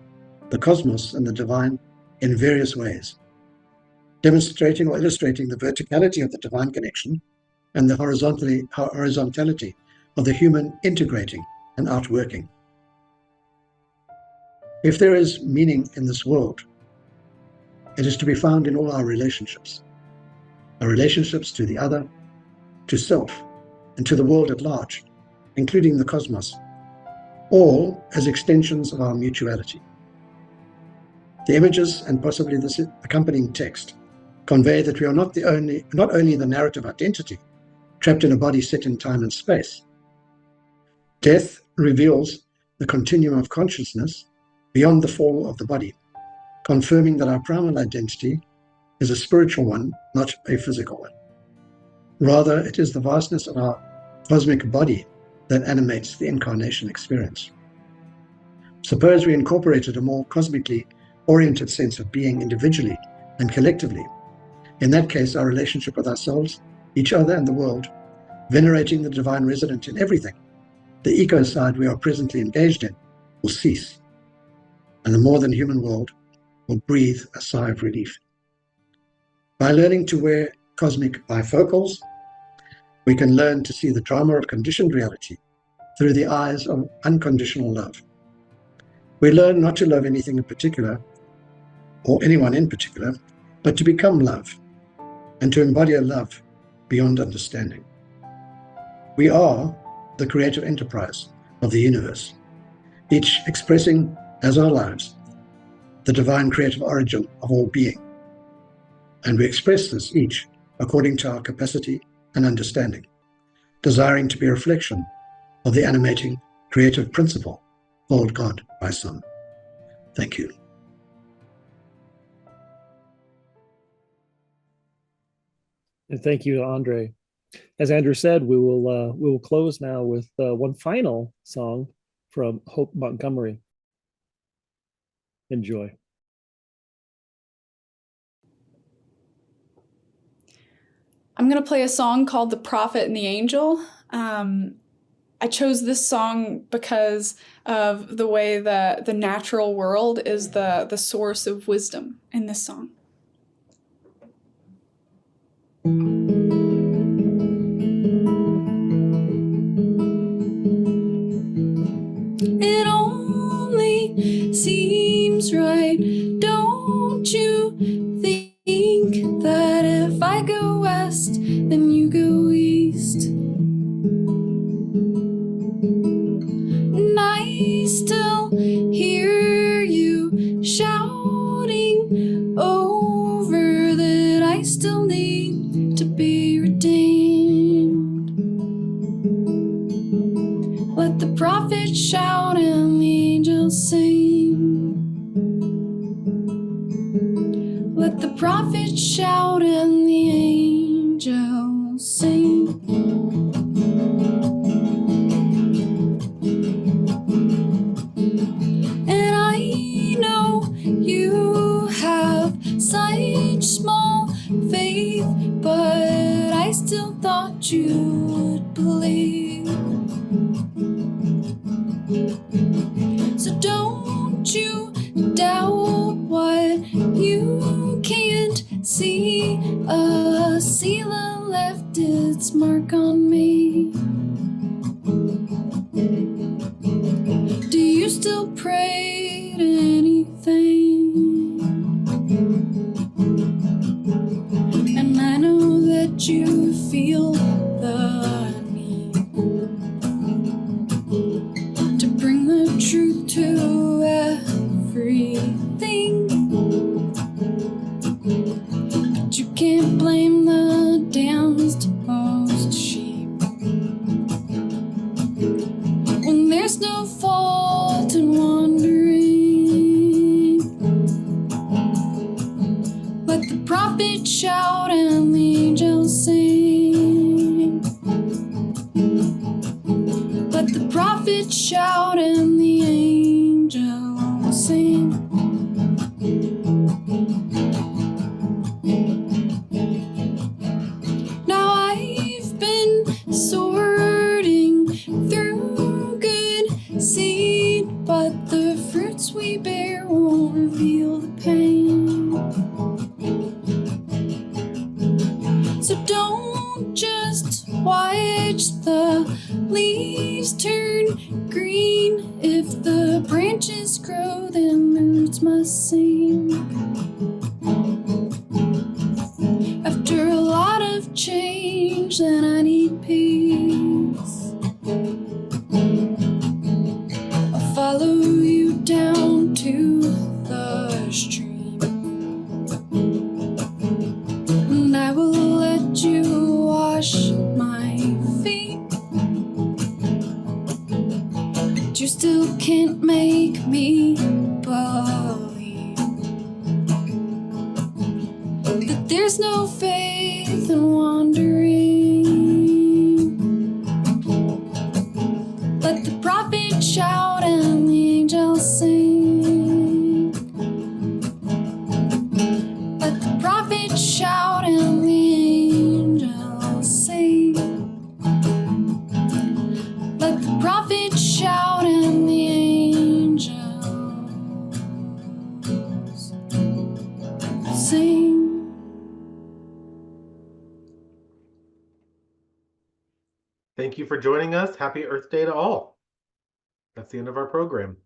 the cosmos, and the divine in various ways, demonstrating or illustrating the verticality of the divine connection and the horizontality of the human integrating and outworking. If there is meaning in this world, it is to be found in all our relationships to the other, to self, and to the world at large, including the cosmos, all as extensions of our mutuality. The images and possibly this accompanying text convey that we are not only the narrative identity trapped in a body set in time and space. Death reveals the continuum of consciousness beyond the fall of the body, confirming that our primal identity is a spiritual one, not a physical one. Rather, it is the vastness of our cosmic body that animates the incarnation experience. Suppose we incorporated a more cosmically oriented sense of being individually and collectively. In that case, our relationship with ourselves, each other, and the world, venerating the divine resident in everything, the ecocide we are presently engaged in, will cease, and the more than human world will breathe a sigh of relief. By learning to wear cosmic bifocals, we can learn to see the drama of conditioned reality through the eyes of unconditional love. We learn not to love anything in particular, or anyone in particular, but to become love, and to embody a love beyond understanding. We are the creative enterprise of the universe, each expressing, as our lives, the divine creative origin of all being. And we express this each according to our capacity and understanding, desiring to be a reflection of the animating creative principle called God by some. Thank you. And thank you, Andre. As Andrew said, we will close now with one final song from Hope Montgomery. Enjoy. I'm going to play a song called The Prophet and the Angel. I chose this song because of the way that the natural world is the source of wisdom in this song. It only seems right, don't you think, that if I go west, then you go east? And I still hear you shouting over that I still need to be redeemed. Let the prophet shout and the angels sing. Let the prophet shout and the angels sing. And I know you have such small faith, but I still thought you would believe. So don't you doubt what you can't see. A Sila left its mark on me. Do you still pray to anything? And I know that you feel the need to bring the truth to everything. But you can't blame the damned lost sheep when there's no fault in wandering. Let the prophet shout and the angels sing. Let the prophet shout and the angels sing. Now I've been sorting through good seed, but the fruits we bear won't reveal the pain. So don't just watch the leaves turn green. If the branches grow, then the roots must sing. After a lot of change, then I need peace. I'll follow you down to the stream, and I will let you wash my feet. But you still can't make me believe that there's no faith in wandering. Let the prophet shout and the angels sing. Let the prophet shout and the angels sing. Let the prophet shout and the angels sing. Thank you for joining us. Happy Earth Day to all. That's the end of our program.